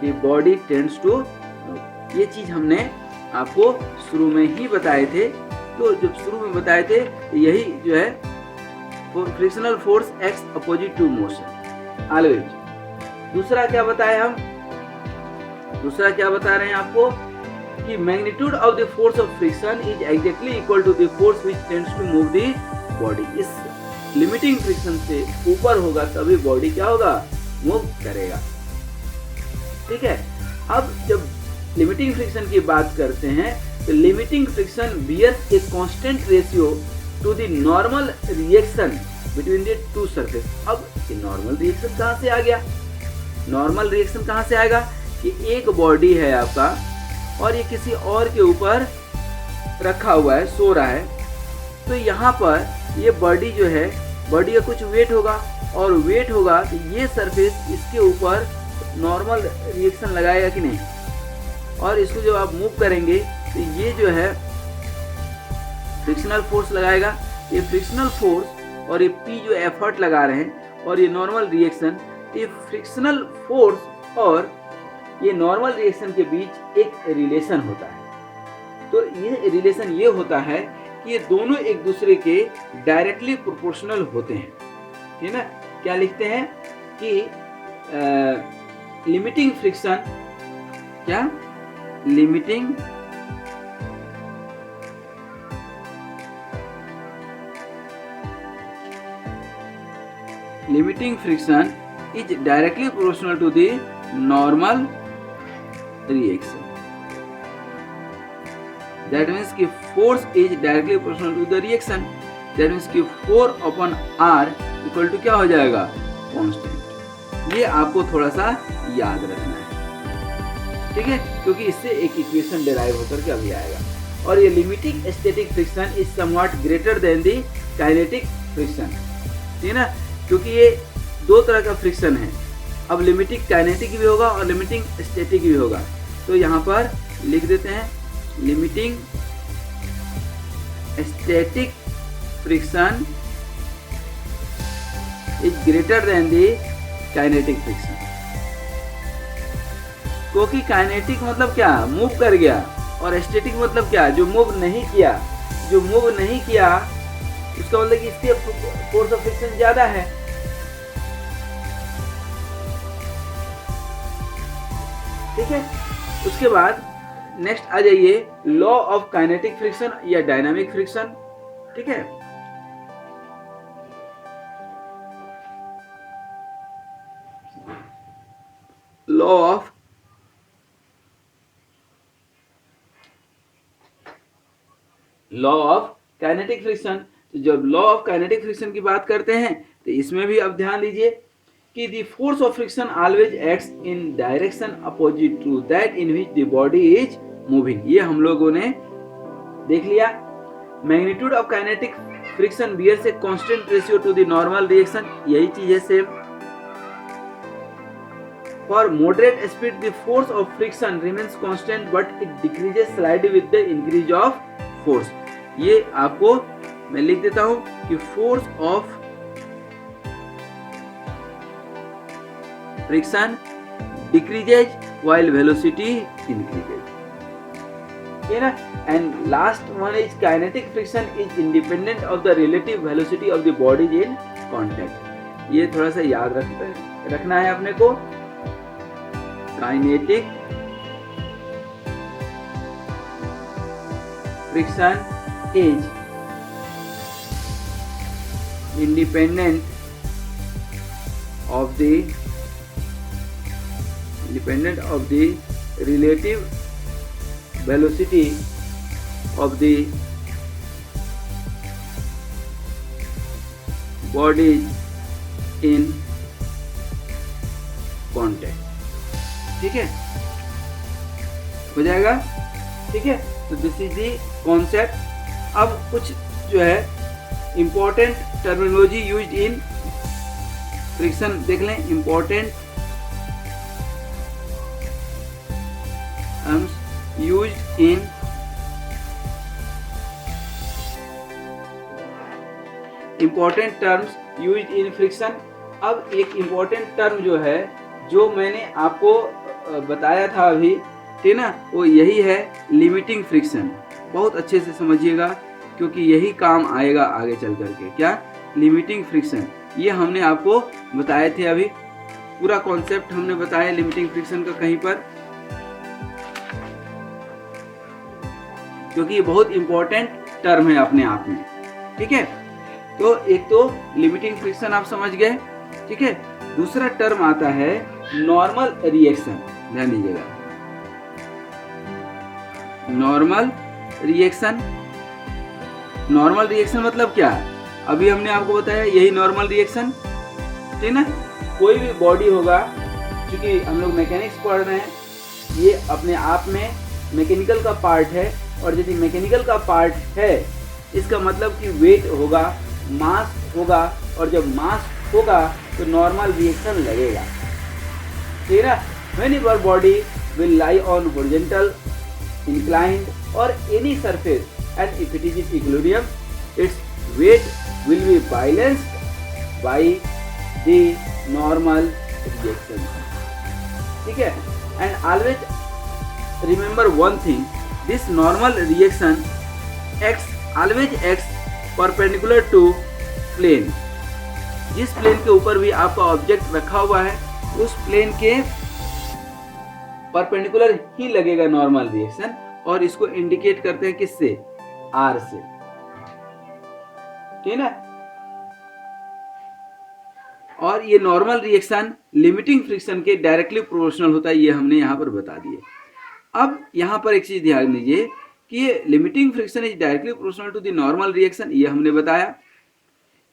the body tends to move. ये चीज हमने आपको शुरू में ही बताए थे, तो जब शुरू में बताए थे तो यही जो है frictional force acts opposite to motion always. दूसरा क्या बताया हम, दूसरा क्या बता रहे हैं आपको कि magnitude of the force of friction is exactly equal to the force which tends to move the body. इस लिमिटिंग फ्रिक्शन से ऊपर होगा तभी बॉडी क्या होगा, मूव करेगा, ठीक है। अब जब लिमिटिंग फ्रिक्शन की बात करते हैं तो limiting friction bears a constant ratio to the normal reaction between the two surface. अब ये नॉर्मल रिएक्शन कहाँ से आ गया? नॉर्मल रिएक्शन कहाँ से आएगा कि एक बॉडी है आपका और ये किसी और के ऊपर रखा हुआ है, सो रहा है, तो यहाँ पर ये बॉडी जो है, बॉडी का कुछ वेट होगा और वेट होगा तो ये सरफेस इसके ऊपर नॉर्मल रिएक्शन लगाएगा कि नहीं, और इसको जब आप मूव करेंगे तो ये जो है फ्रिक्शनल फोर्स लगाएगा। ये फ्रिक्शनल फोर्स और ये P जो एफर्ट लगा रहे हैं और ये नॉर्मल रिएक्शन, ये फ्रिक्शनल फोर्स और ये नॉर्मल रिएक्शन के बीच एक रिलेशन होता है। तो ये रिलेशन ये होता है कि ये दोनों एक दूसरे के डायरेक्टली प्रोपोर्शनल होते हैं, ठीक है ना। क्या लिखते हैं कि लिमिटिंग फ्रिक्शन, क्या limiting friction is directly proportional to the normal reaction. That means कि force is directly proportional to the reaction. That means कि 4/r equal to क्या हो जाएगा? Constant. ये आपको थोड़ा सा याद रखना है, ठीक है, क्योंकि इससे एक इक्वेशन डिराइव होकर के अभी आएगा। और ये limiting static friction is somewhat greater than the kinetic friction, ठीक है ना, क्योंकि ये दो तरह का फ्रिक्शन है। अब लिमिटिंग काइनेटिक भी होगा और लिमिटिंग स्टैटिक भी होगा। तो यहाँ पर लिख देते हैं limiting static friction is greater than the kinetic friction. क्योंकि काइनेटिक मतलब क्या? मूव कर गया, और स्टैटिक मतलब क्या? जो मूव नहीं किया। जो मूव नहीं किया उसका मतलब कि इसके फोर्स ऑफ फ्रिक्शन ज्यादा है। ठीक है, उसके बाद नेक्स्ट आ जाइए लॉ ऑफ काइनेटिक फ्रिक्शन या डायनामिक फ्रिक्शन। ठीक है, लॉ ऑफ काइनेटिक फ्रिक्शन। तो जब लॉ ऑफ काइनेटिक फ्रिक्शन की बात करते हैं तो इसमें भी अब ध्यान दीजिए कि the force of friction always acts in direction opposite to that in which the body is moving. ये हम लोगों ने देख लिया। Magnitude of kinetic friction bears a constant ratio to the normal reaction, यही चीज है same. For moderate speed the force of friction remains constant but it decreases slightly with the increase of force. ये आपको मैं लिख देता हूं कि force of friction decreases while velocity increases, okay ना। and last one is kinetic friction is independent of the relative velocity of the body in contact। ये थोड़ा सा याद रखना है अपने को। kinetic friction is independent of the relative velocity of the body in contact। ठीक है, हो जाएगा। ठीक है, तो दिस इज द कॉन्सेप्ट। अब कुछ जो है important terminology used in friction देख लें। Important terms used in friction। अब एक important term जो है, जो मैंने आपको बताया था अभी, ठीक ना, वो यही है लिमिटिंग फ्रिक्शन। बहुत अच्छे से समझिएगा क्योंकि यही काम आएगा आगे चल करके। क्या? Limiting friction. ये हमने आपको बताए थे अभी, पूरा कॉन्सेप्ट हमने बताया लिमिटिंग फ्रिक्शन का कहीं पर, क्योंकि ये बहुत इंपॉर्टेंट टर्म है अपने आप में। ठीक है, तो एक तो लिमिटिंग फ्रिक्शन आप समझ गए। ठीक है, दूसरा टर्म आता है नॉर्मल रिएक्शन। ध्यान दीजिएगा, नॉर्मल रिएक्शन। नॉर्मल रिएक्शन मतलब क्या? अभी हमने आपको बताया यही नॉर्मल रिएक्शन, ठीक ना। कोई भी बॉडी होगा, क्योंकि हम लोग मैकेनिक्स पढ़ रहे हैं, ये अपने आप में मैकेनिकल का पार्ट है, और यदि मैकेनिकल का पार्ट है इसका मतलब कि वेट होगा, मास होगा, और जब मास होगा तो नॉर्मल रिएक्शन लगेगा, ठीक है। Whenever body will lie on horizontal, inclined or any surface, and if it is in equilibrium, its weight will be balanced by the normal reaction, ठीक है। And always remember one thing, this normal reaction always acts perpendicular to plane। जिस plane के ऊपर भी आपका object रखा हुआ है उस प्लेन के परपेंडिकुलर ही लगेगा नॉर्मल रिएक्शन, और इसको इंडिकेट करते हैं किससे? आर से, ठीक है। और ये नॉर्मल रिएक्शन लिमिटिंग फ्रिक्शन के डायरेक्टली प्रोपोर्शनल होता है, ये हमने यहाँ पर बता दिए। अब यहाँ पर एक चीज ध्यान दीजिए कि ये limiting friction is directly proportional to the normal reaction, ये हमने बताया,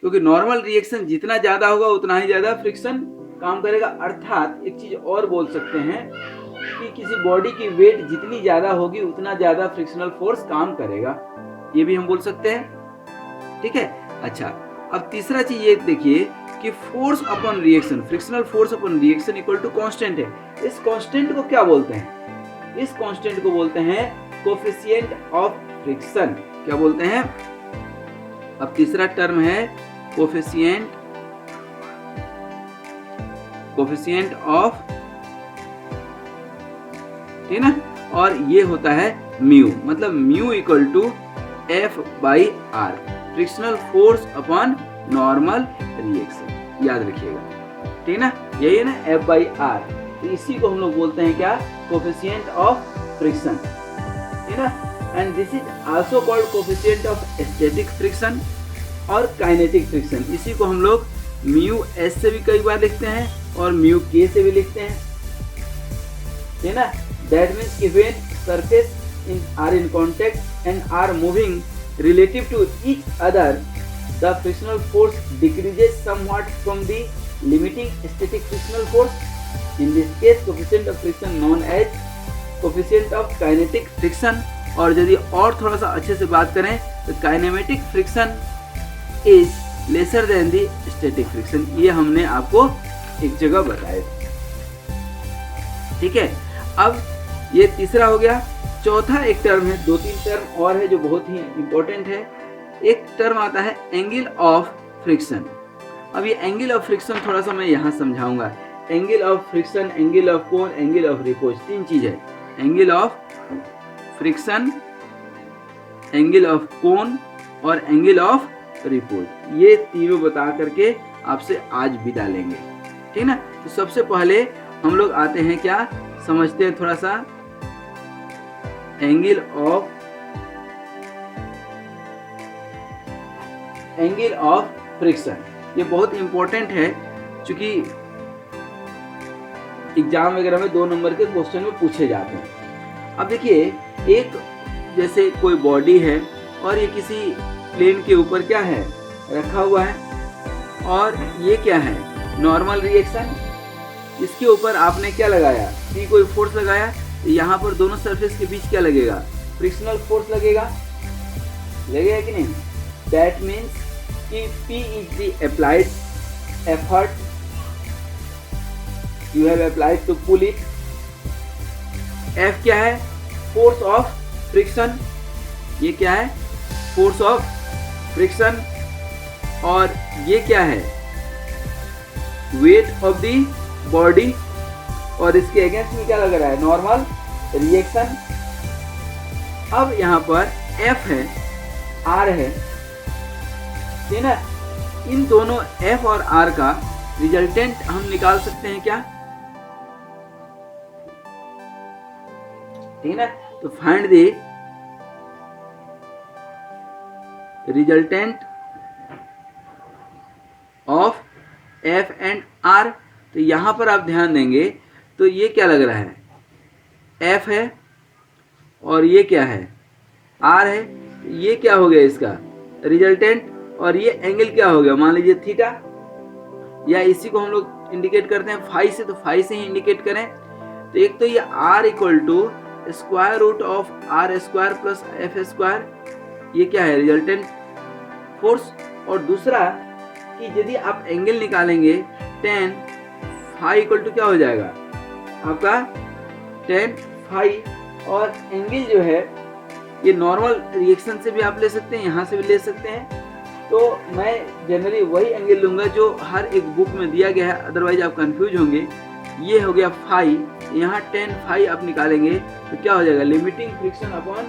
क्योंकि नॉर्मल रिएक्शन जितना ज्यादा होगा उतना ही ज्यादा फ्रिक्शन काम करेगा। अर्थात एक चीज और बोल सकते हैं कि किसी बॉडी की वेट जितनी ज्यादा होगी उतना ज्यादा फ्रिक्शनल फोर्स काम करेगा, ये भी हम बोल सकते हैं, ठीक है। अच्छा, अब तीसरा चीज ये देखिए कि force upon reaction, frictional force upon reaction equal to constant है। इस कांस्टेंट को क्या बोलते हैं? इस कांस्टेंट को बोलते हैं कोफिशिएंट ऑफ फ्रिक्शन। क्या बोलते हैं? अब तीसरा टर्म है कोफिशिएंट ऑफ, ठीक ना, और ये होता है म्यू, मतलब mu equal to F by R, frictional force upon normal reaction, याद रखिएगा, ठीक ना। यही है ना एफ बाई आर, तो इसी को हम लोग बोलते हैं क्या? कोफिशिएंट ऑफ फ्रिक्शन, ठीक ना। And this is also called coefficient of static friction और काइनेटिक फ्रिक्शन। इसी को हम लोग म्यू एस से भी कई बार लिखते हैं और म्यू के से भी लिखते हैं, ठीक ना। That means if when surface are in contact and are moving relative to each other, the frictional force decreases somewhat from the limiting static frictional force. In this case, coefficient of friction known as coefficient of kinetic friction. और यदि और थोड़ा सा अच्छे से बात करें तो kinematic friction is lesser than the static friction। ये हमने आपको एक जगह बताया, ठीक है। अब ये तीसरा हो गया। चौथा एक टर्म है, दो तीन टर्म और है जो बहुत ही इंपॉर्टेंट है। एक टर्म आता है एंगल ऑफ फ्रिक्शन। अब ये एंगल ऑफ फ्रिक्शन थोड़ा सा मैं यहाँ समझाऊंगा। Angle of friction, angle of cone, angle of repose, तीन चीज है। Angle of friction, angle of cone और एंगल ऑफ रिपोज, ये तीनों बता करके आपसे आज विदा लेंगे, ठीक ना। तो सबसे पहले हम लोग आते हैं, क्या समझते हैं थोड़ा सा, एंगल ऑफ फ्रिक्शन। ये बहुत इंपॉर्टेंट है क्योंकि एग्जाम वगैरह में 2 नंबर के क्वेश्चन में पूछे जाते हैं। अब देखिए, एक जैसे कोई बॉडी है और ये किसी प्लेन के ऊपर क्या है रखा हुआ है, और ये क्या है नॉर्मल रिएक्शन। इसके ऊपर आपने क्या लगाया, P कोई फोर्स लगाया, तो यहाँ पर दोनों सरफेस के बीच क्या लगेगा? फ्रिक्शनल फोर्स लगेगा कि नहीं? दैट मीन्स कि P is the applied effort you have applied to pull it. F क्या है? Force of friction. ये क्या है? Force of friction. और ये क्या है? Weight of the body. और इसके अगेंस्ट में क्या लग रहा है? Normal reaction. अब यहाँ पर F है, R है, ठीक ना। इन दोनों F और R का रिजल्टेंट हम निकाल सकते हैं क्या? ठीक है ना। तो find the resultant of F and R। तो यहां पर आप ध्यान देंगे तो ये क्या लग रहा है? F है और ये क्या है, आर है। ये क्या हो गया इसका रिजल्टेंट, और ये एंगल क्या हो गया, मान लीजिए थीटा, या इसी को हम लोग इंडिकेट करते हैं फाई से, तो फाई से ही इंडिकेट करें। तो एक तो ये R equal to square root of R square plus F square, ये क्या है रिजल्टेंट फोर्स। और दूसरा कि यदि आप एंगल निकालेंगे टेन फाई इक्वल टू क्या हो जाएगा आपका टेन फाई, और एंगल जो है ये नॉर्मल रिएक्शन से भी आप ले सकते हैं, यहाँ से भी ले सकते हैं। तो मैं जनरली वही एंगल लूंगा जो हर एक बुक में दिया गया है, अदरवाइज आप कंफ्यूज होंगे। ये हो गया फाई, यहाँ टेन फाई आप निकालेंगे तो क्या हो जाएगा लिमिटिंग फ्रिक्शन अपॉन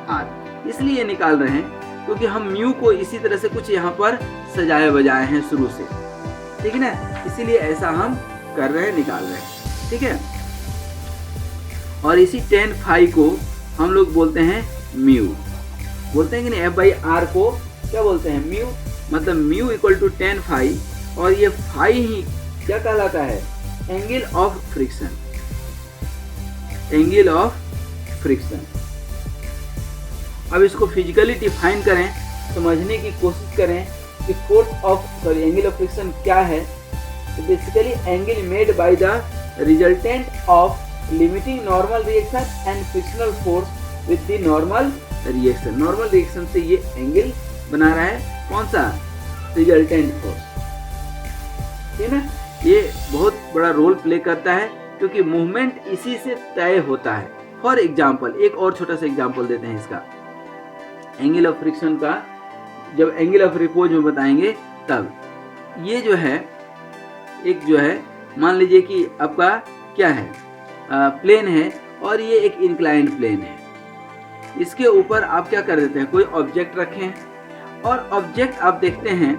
आर। इसलिए निकाल रहे हैं क्योंकि हम म्यू को इसी तरह से कुछ यहाँ पर सजाए बजाए हैं शुरू से, ठीक है ना, इसीलिए ऐसा हम कर रहे हैं, निकाल रहे हैं, ठीक है। और इसी टेन फाई को हम लोग बोलते हैं म्यू, बोलते हैं कि नहीं, एफ बाई आर को क्या बोलते हैं म्यू, मतलब mu equal to ten phi, और ये फाई ही क्या कहलाता है angle of friction, angle of friction. अब इसको फिजिकली डिफाइन करें, समझने की कोशिश करें कि एंगल ऑफ फ्रिक्शन क्या है। तो basically angle made by the resultant of limiting normal reaction and frictional force with the normal reaction. Normal reaction से ये एंगल बना रहा है कौन सा रिजल्टेंट फोर्स, ठीक है ना। ये बहुत बड़ा रोल प्ले करता है क्योंकि मूवमेंट इसी से तय होता है। फॉर एग्जाम्पल एक और छोटा सा एग्जाम्पल देते हैं इसका, एंगल ऑफ फ्रिक्शन का जब एंगल ऑफ रिपोज में बताएंगे तब। ये जो है एक जो है मान लीजिए कि आपका क्या है प्लेन है, और ये एक इंक्लाइंड प्लेन है। इसके ऊपर आप क्या कर देते हैं, कोई ऑब्जेक्ट रखें, और ऑब्जेक्ट आप देखते हैं।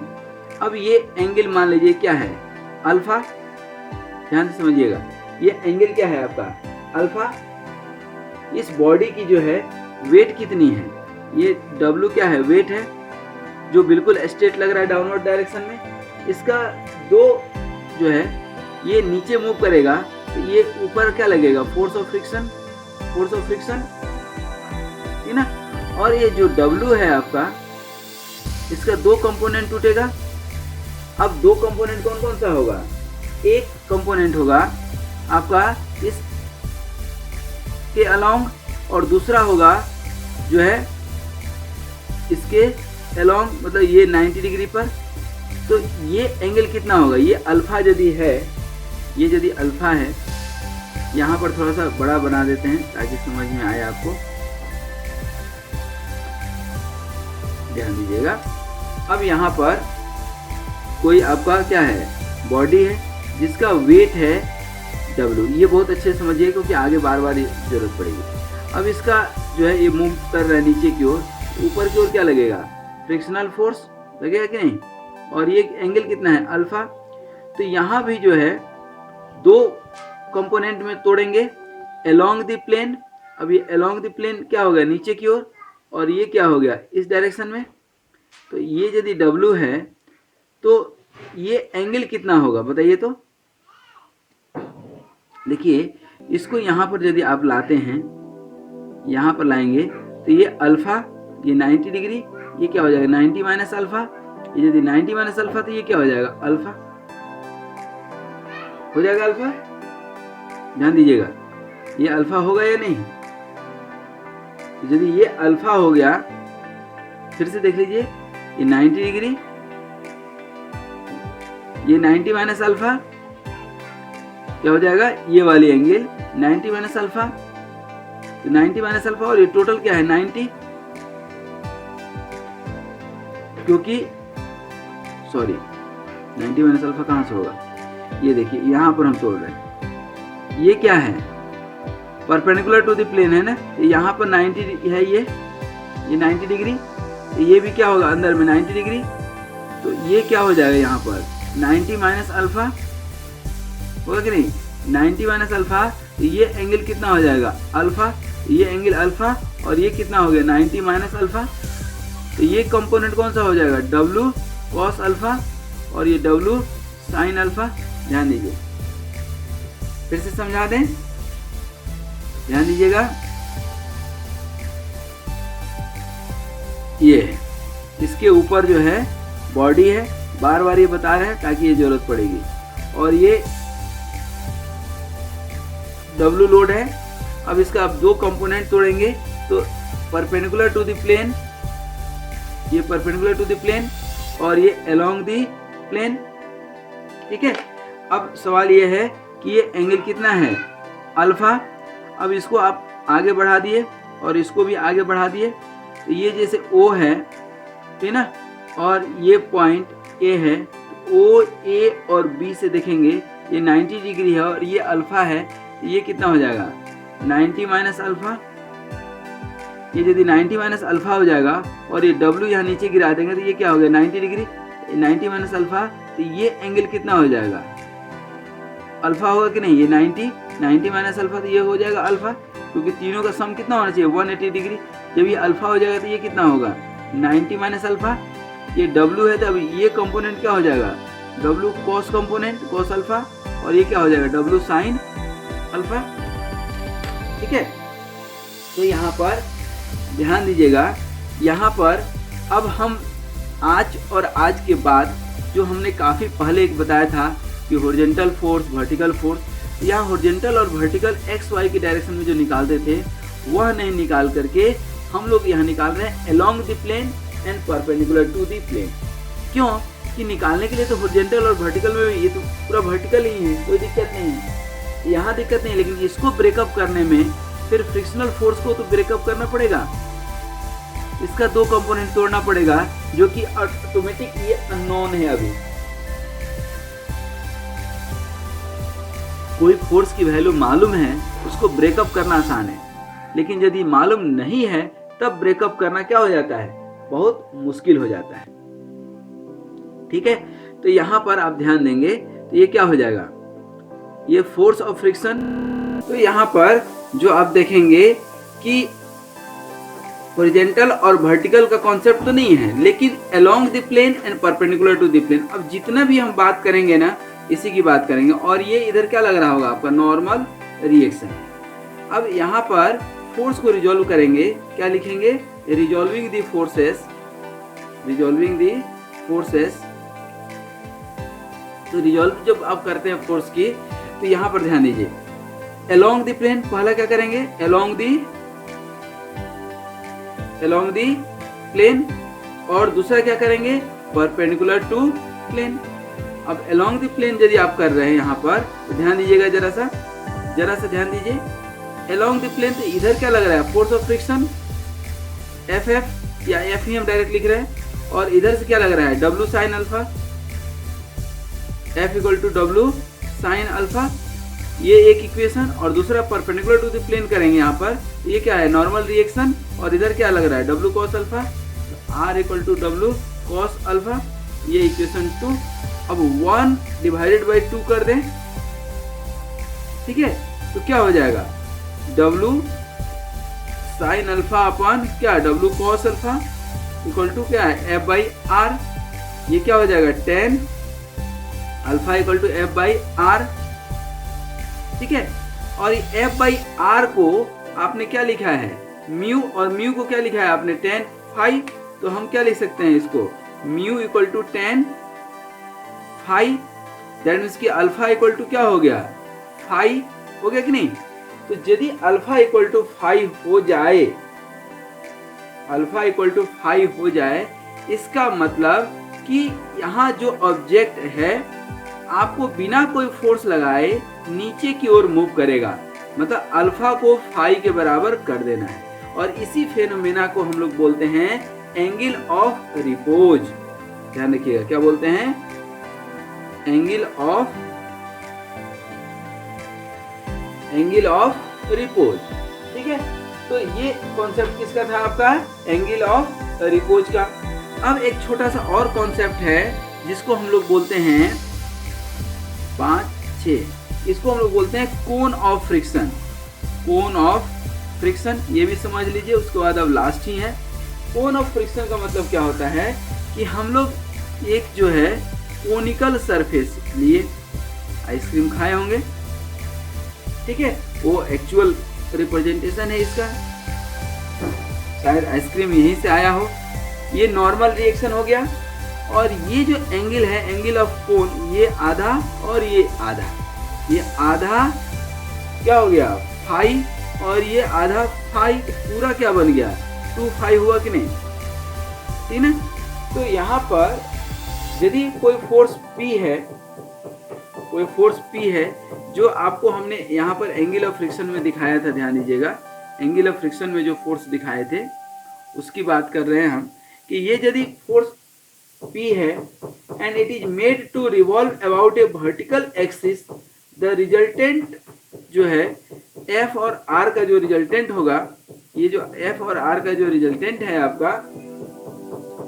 अब ये एंगल मान लीजिए क्या है अल्फा, ध्यान से समझिएगा, ये एंगल क्या है आपका अल्फा। इस बॉडी की जो है वेट कितनी है, ये W क्या है वेट है, जो बिल्कुल स्ट्रेट लग रहा है डाउनवर्ड डायरेक्शन में। इसका दो जो है ये नीचे मूव करेगा तो ये ऊपर क्या लगेगा force of friction, force of friction, है ना। और ये जो W है आपका, इसका दो कंपोनेंट टूटेगा। अब दो कंपोनेंट कौन कौन सा होगा, एक कंपोनेंट होगा आपका इस के अलोंग, और दूसरा होगा जो है इसके अलोंग, मतलब ये 90 डिग्री पर। तो ये एंगल कितना होगा, ये अल्फा यदि है, ये यदि अल्फा है, यहाँ पर थोड़ा सा बड़ा बना देते हैं ताकि समझ में आए आपको, ध्यान दीजिएगा। अब यहाँ पर कोई आपका क्या है बॉडी है जिसका वेट है W, ये बहुत अच्छे से समझिए क्योंकि आगे बार बार जरूरत पड़ेगी। अब इसका जो है ये मूव कर रहा है नीचे की ओर, ऊपर की ओर क्या लगेगा फ्रिक्शनल फोर्स लगेगा कि नहीं, और ये एंगल कितना है अल्फा। तो यहाँ भी जो है दो कंपोनेंट में तोड़ेंगे अलोंग द प्लेन। अब ये अलोंग द प्लेन क्या हो गया नीचे की ओर, और ये क्या हो गया इस डायरेक्शन में। तो ये यदि W है तो ये एंगल कितना होगा बताइए। तो देखिए इसको यहाँ पर यदि आप लाते हैं, यहाँ पर लाएंगे तो ये अल्फा, ये 90 डिग्री, ये क्या हो जाएगा 90 माइनस अल्फा। ये यदि 90 माइनस अल्फा तो ये क्या हो जाएगा अल्फा, हो जाएगा अल्फा। ध्यान दीजिएगा ये अल्फा होगा या नहीं। यदि ये अल्फा हो गया, फिर से देख लीजिए ये 90 डिग्री, ये 90 माइनस अल्फा क्या हो जाएगा, ये वाली एंगल 90 माइनस अल्फा। तो 90 माइनस अल्फा, और ये टोटल क्या है 90, क्योंकि सॉरी 90 माइनस अल्फा कहाँ से होगा, ये देखिए यहाँ पर हम तोड़ रहे हैं, ये क्या है परपेंडिकुलर टू द प्लेन है ना, यहाँ पर 90 है, ये 90 डिग्री, ये भी क्या होगा अंदर में 90 डिग्री। तो ये क्या हो जाएगा यहाँ पर 90 माइनस अल्फा होगा कि नहीं, 90 माइनस अल्फा। तो ये एंगल कितना हो जाएगा अल्फा, ये एंगल अल्फा, और ये कितना हो गया 90 माइनस अल्फा। तो ये कंपोनेंट कौन सा हो जाएगा W cos अल्फा, और ये W sin अल्फा। ध्यान दीजिए, फिर से समझा दें, ध्यान दीजिएगा। ये है, इसके ऊपर जो है बॉडी है, बार बार ये बता रहे हैं ताकि ये जरूरत पड़ेगी, और ये W लोड है। अब इसका आप दो कंपोनेंट तोड़ेंगे तो परपेंडिकुलर टू द प्लेन, ये परपेंडिकुलर टू द प्लेन और ये अलोंग द प्लेन, ठीक है। अब सवाल ये है कि ये एंगल कितना है, अल्फा। अब इसको आप आगे बढ़ा दिए और इसको भी आगे बढ़ा दिए, तो ये जैसे O है, ठीक ना, और ये पॉइंट A है, O A और B से देखेंगे ये 90 डिग्री है और ये अल्फा है, तो ये कितना हो जाएगा 90 माइनस अल्फा। ये यदि 90 माइनस अल्फा हो जाएगा और ये W यहाँ नीचे गिरा देंगे तो ये क्या हो गया 90 डिग्री, 90 माइनस अल्फा, तो ये एंगल कितना हो जाएगा, अल्फा होगा कि नहीं, ये 90 माइनस अल्फा, तो ये हो जाएगा अल्फा, क्योंकि तीनों का सम कितना होना चाहिए 180 डिग्री। जब ये अल्फा हो जाएगा तो ये कितना होगा 90 माइनस अल्फा, ये W है, तो अब ये कंपोनेंट क्या हो जाएगा W cos component cos alpha, और ये क्या हो जाएगा W साइन अल्फा, ठीक है। तो यहाँ पर ध्यान दीजिएगा, यहाँ पर अब हम आज और आज के बाद जो हमने काफ़ी पहले एक बताया था कि हॉरिजॉन्टल फोर्स वर्टिकल फोर्स, यहाँ हॉरिजॉन्टल और वर्टिकल एक्स वाई की डायरेक्शन में जो निकालते थे वह नहीं निकाल करके हम लोग यहाँ निकाल रहे हैं along the plane and perpendicular to the plane. क्यों कि निकालने के लिए तो हॉरिजॉन्टल और वर्टिकल में ये तो पूरा वर्टिकल ही है, कोई दिक्कत नहीं है, यहाँ दिक्कत नहीं है, लेकिन इसको ब्रेकअप करने में फिर फ्रिक्शनल फोर्स को तो ब्रेकअप करना पड़ेगा, इसका दो कंपोनेंट तोड़ना पड़ेगा जो कि ऑटोमेटिक ये अननोन है। अभी कोई फोर्स की वैल्यू मालूम है उसको ब्रेकअप करना आसान है, लेकिन यदि मालूम नहीं है तब ब्रेकअप करना क्या हो जाता है, बहुत मुश्किल हो जाता है, ठीक है। तो यहाँ पर आप ध्यान देंगे तो ये क्या हो जाएगा, ये फोर्स ऑफ फ्रिक्शन। तो यहाँ पर जो आप देखेंगे कि हॉरिजॉन्टल और वर्टिकल का कॉन्सेप्ट तो नहीं है, लेकिन along the plane and perpendicular to the plane. अब जितना भी हम बात करेंगे ना इसी की बात करेंगे, और ये इधर क्या लग रहा होगा आपका नॉर्मल रिएक्शन। अब यहाँ पर फोर्स को रिजॉल्व करेंगे, क्या लिखेंगे, resolving the forces, resolving the forces. तो रिजॉल्व जब आप करते हैं फोर्स की, तो यहाँ पर ध्यान दीजिए अलोंग द प्लेन, पहला क्या करेंगे अलोंग द प्लेन, और दूसरा क्या करेंगे परपेंडिकुलर टू प्लेन। अब अलोंग द प्लेन यदि आप कर रहे हैं यहाँ पर तो ध्यान दीजिएगा, जरा सा ध्यान दीजिए, अलोंग द प्लेन तो इधर क्या लग रहा है फोर्स ऑफ फ्रिक्शन एफ या एफ ही हम डायरेक्ट लिख रहे हैं, और इधर से क्या लग रहा है W sine alpha, F equal to W sine alpha, ये एक इक्वेशन। और दूसरा परपेंडिकुलर टू द प्लेन करेंगे यहाँ पर, ये क्या है नॉर्मल रिएक्शन, और इधर क्या लग रहा है W cos alpha, R equal to W cos alpha, ये इक्वेशन 2। अब 1 डिवाइडेड बाई 2 कर दें, ठीक है, तो क्या हो जाएगा W साइन अल्फा अपॉन क्या W cos alpha equal to क्या है F बाई R, ये क्या हो जाएगा tan alpha equal to F by R, ठीक है। और ये F बाई R को आपने क्या लिखा है म्यू, और म्यू को क्या लिखा है आपने tan फाई, तो हम क्या लिख सकते हैं इसको mu equal to tan phi, that means कि अल्फा इक्वल टू क्या हो गया फाई, हो गया कि नहीं। तो यदि अल्फा इक्वल टू फाई हो जाए, अल्फा इक्वल टू फाई हो जाए, इसका मतलब कि यहाँ जो ऑब्जेक्ट है आपको बिना कोई फोर्स लगाए नीचे की ओर मूव करेगा, मतलब अल्फा को फाई के बराबर कर देना है, और इसी फेनोमेना को हम लोग बोलते हैं एंगल ऑफ रिपोज। ध्यान रखिएगा क्या बोलते हैं, एंगल ऑफ रिपोज, ठीक है। तो ये कॉन्सेप्ट किसका था आपका एंगल ऑफ रिपोज का। अब एक छोटा सा और कॉन्सेप्ट है जिसको हम लोग बोलते हैं 5, 6, इसको हम लोग बोलते हैं cone of friction, cone of friction, ये भी समझ लीजिए। उसके बाद अब लास्ट ही है कोन ऑफ फ्रिक्शन का मतलब क्या होता है कि हम लोग एक जो है कोनिकल सरफेस लिए, आइसक्रीम खाए होंगे, ठीक है, वो एक्चुअल रिप्रेजेंटेशन है इसका, शायद आइसक्रीम यहीं से आया हो, ये नॉर्मल रिएक्शन हो गया, और ये जो एंगल है, एंगल ऑफ कोन, ये आधा और ये आधा, ये आधा क्या हो गया फाई, और ये आधा फाई, पूरा क्या बन गया 2 फाई हुआ कि नहीं, ठीक है। तो यहाँ पर यदि कोई फोर्स P है, कोई फोर्स P है जो आपको हमने यहाँ पर एंगल ऑफ फ्रिक्शन में दिखाया था, ध्यान दीजिएगा, एंगल ऑफ फ्रिक्शन में जो फोर्स दिखाए थे उसकी बात कर रहे हैं हम, कि ये यदि फोर्स P है and it is made to revolve about a vertical axis, the resultant जो है F और R का जो रिजल्टेंट होगा, ये जो F और R का जो रिजल्टेंट है आपका,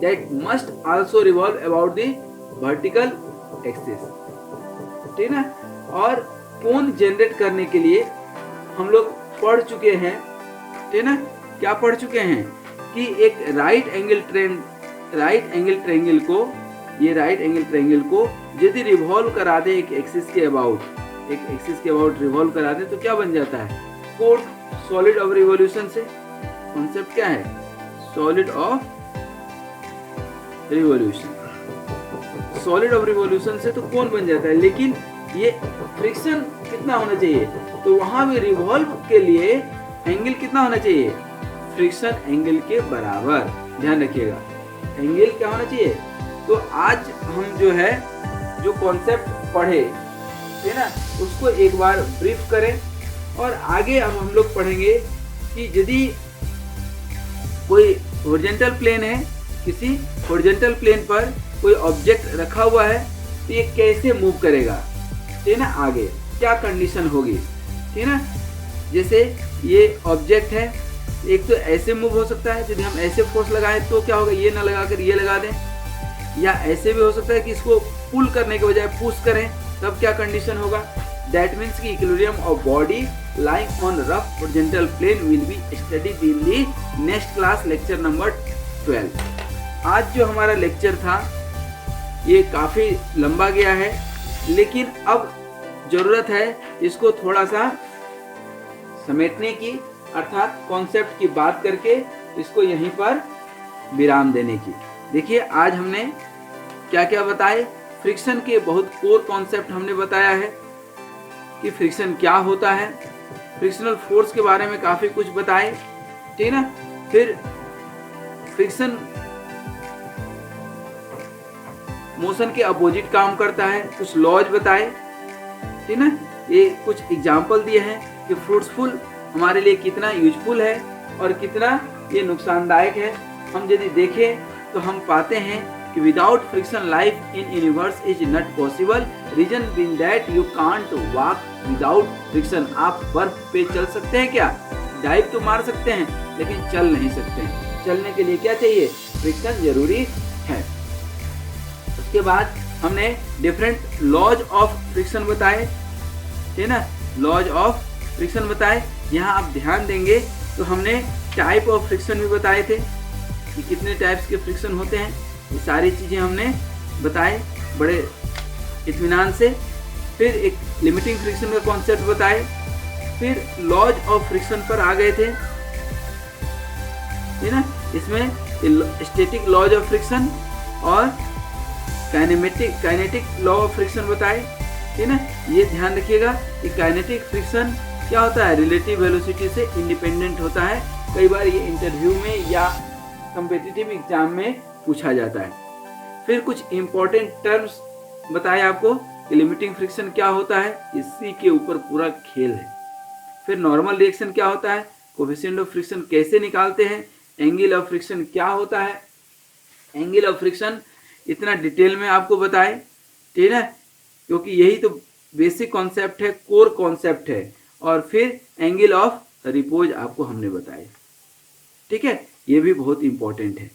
that must also revolve about the vertical axis, ठीक है। और कोण जनरेट करने के लिए हम लोग पढ़ चुके हैं, ठीक है, क्या पढ़ चुके हैं कि एक राइट एंगल ट्रायंगल को, ये राइट एंगल ट्रायंगल को यदि रिवॉल्व करा दे एक एक्सिस के अबाउट, रिवॉल्व करा दे तो क्या बन जाता है, कोण सॉलिड ऑफ रिवॉल्यूशन से। कॉन्सेप्ट क्या है, solid of revolution, solid of revolution से तो कोण बन जाता है, लेकिन ये फ्रिक्शन कितना होना चाहिए, तो वहां भी रिवॉल्व के लिए एंगल कितना होना चाहिए, फ्रिक्शन एंगल के बराबर, ध्यान रखिएगा, एंगल क्या होना चाहिए। तो आज हम जो है जो कॉन्सेप्ट पढ़े है ना, उसको एक बार ब्रीफ करें, और आगे अब हम लोग पढ़ेंगे कि यदि कोई हॉरिजॉन्टल प्लेन है, किसी हॉरिजॉन्टल प्लेन पर कोई ऑब्जेक्ट रखा हुआ है तो ये कैसे मूव करेगा, ठीक है ना, आगे क्या कंडीशन होगी, ठीक है ना। जैसे ये ऑब्जेक्ट है, एक तो ऐसे मूव हो सकता है, यदि हम ऐसे फोर्स लगाएं तो क्या होगा, ये ना लगाकर ये लगा दें, या ऐसे भी हो सकता है कि इसको पुल करने के बजाय पुश करें, तब क्या कंडीशन होगा, दैट मीन्स कि equilibrium of body lying on rough horizontal plane will be studied in the next class, lecture number 12। आज जो हमारा लेक्चर था ये काफ़ी लंबा गया है, लेकिन अब ज़रूरत है इसको थोड़ा सा समेटने की, अर्थात कॉन्सेप्ट की बात करके इसको यहीं पर विराम देने की। देखिए आज हमने क्या क्या बताए, फ्रिक्शन के बहुत कोर कॉन्सेप्ट हमने बताया है कि फ्रिक्शन क्या होता है, फ्रिक्शनल फोर्स के बारे में काफ़ी कुछ बताए, ठीक है ना। फिर फ्रिक्शन मोशन के अपोजिट काम करता है, कुछ लॉज बताए, ठीक है ना। ये कुछ एग्जाम्पल दिए हैं कि फ्रूट्सफुल हमारे लिए कितना यूजफुल है और कितना ये नुकसानदायक है। हम यदि देखें तो हम पाते हैं कि without friction life in universe is not possible, reason being that you can't walk without friction. आप बर्फ पे चल सकते हैं क्या, डाइव तो मार सकते हैं लेकिन चल नहीं सकते हैं, चलने के लिए क्या चाहिए, फ्रिक्शन जरूरी है। उसके बाद हमने डिफरेंट लॉज ऑफ फ्रिक्शन बताए, ठीक है ना, लॉज ऑफ फ्रिक्शन बताए। यहाँ आप ध्यान देंगे तो हमने टाइप ऑफ फ्रिक्शन भी बताए थे कि कितने टाइप्स के फ्रिक्शन होते हैं, ये सारी चीज़ें हमने बताए बड़े इत्मीनान से। फिर एक लिमिटिंग फ्रिक्शन का कॉन्सेप्ट बताए, फिर लॉज ऑफ फ्रिक्शन पर आ गए थे, है ना। इसमें स्टैटिक लॉज ऑफ फ्रिक्शन और काइनेटिक लॉ ऑफ फ्रिक्शन बताए, ठीक है ना। ये ध्यान रखिएगा कि काइनेटिक फ्रिक्शन क्या होता है, रिलेटिव वेलोसिटी से इंडिपेंडेंट होता है। कई बार ये इंटरव्यू में या कॉम्पिटिटिव एग्जाम में पूछा जाता है। फिर कुछ इंपॉर्टेंट टर्म्स बताए आपको कि लिमिटिंग फ्रिक्शन क्या होता है, इसी के ऊपर पूरा खेल है। फिर नॉर्मल रिएक्शन क्या होता है, कोएफिशिएंट ऑफ फ्रिक्शन कैसे निकालते हैं, एंगल ऑफ फ्रिक्शन क्या होता है, एंगल ऑफ फ्रिक्शन इतना डिटेल में आपको बताए, ठीक है, क्योंकि यही तो बेसिक कॉन्सेप्ट है, कोर कॉन्सेप्ट है। और फिर एंगल ऑफ रिपोज आपको हमने बताए, ठीक है, ये भी बहुत इंपॉर्टेंट है,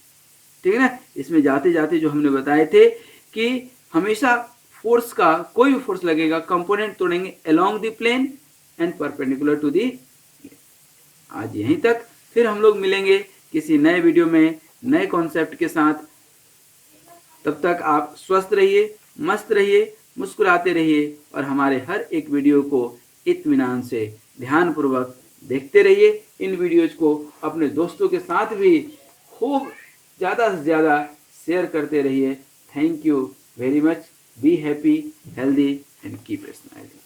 ठीक है ना। इसमें जाते जाते जो हमने बताए थे कि हमेशा फोर्स का कोई भी फोर्स लगेगा, कंपोनेंट तोड़ेंगे along the plane and perpendicular to the. आज यहीं तक, फिर हम लोग मिलेंगे किसी नए वीडियो में नए कॉन्सेप्ट के साथ। तब तक आप स्वस्थ रहिए, मस्त रहिए, मुस्कुराते रहिए और हमारे हर एक वीडियो को इत्मीनान से ध्यानपूर्वक देखते रहिए। इन वीडियोज को अपने दोस्तों के साथ भी खूब ज़्यादा से ज़्यादा शेयर करते रहिए। Thank you very much. Be happy, healthy and keep smiling.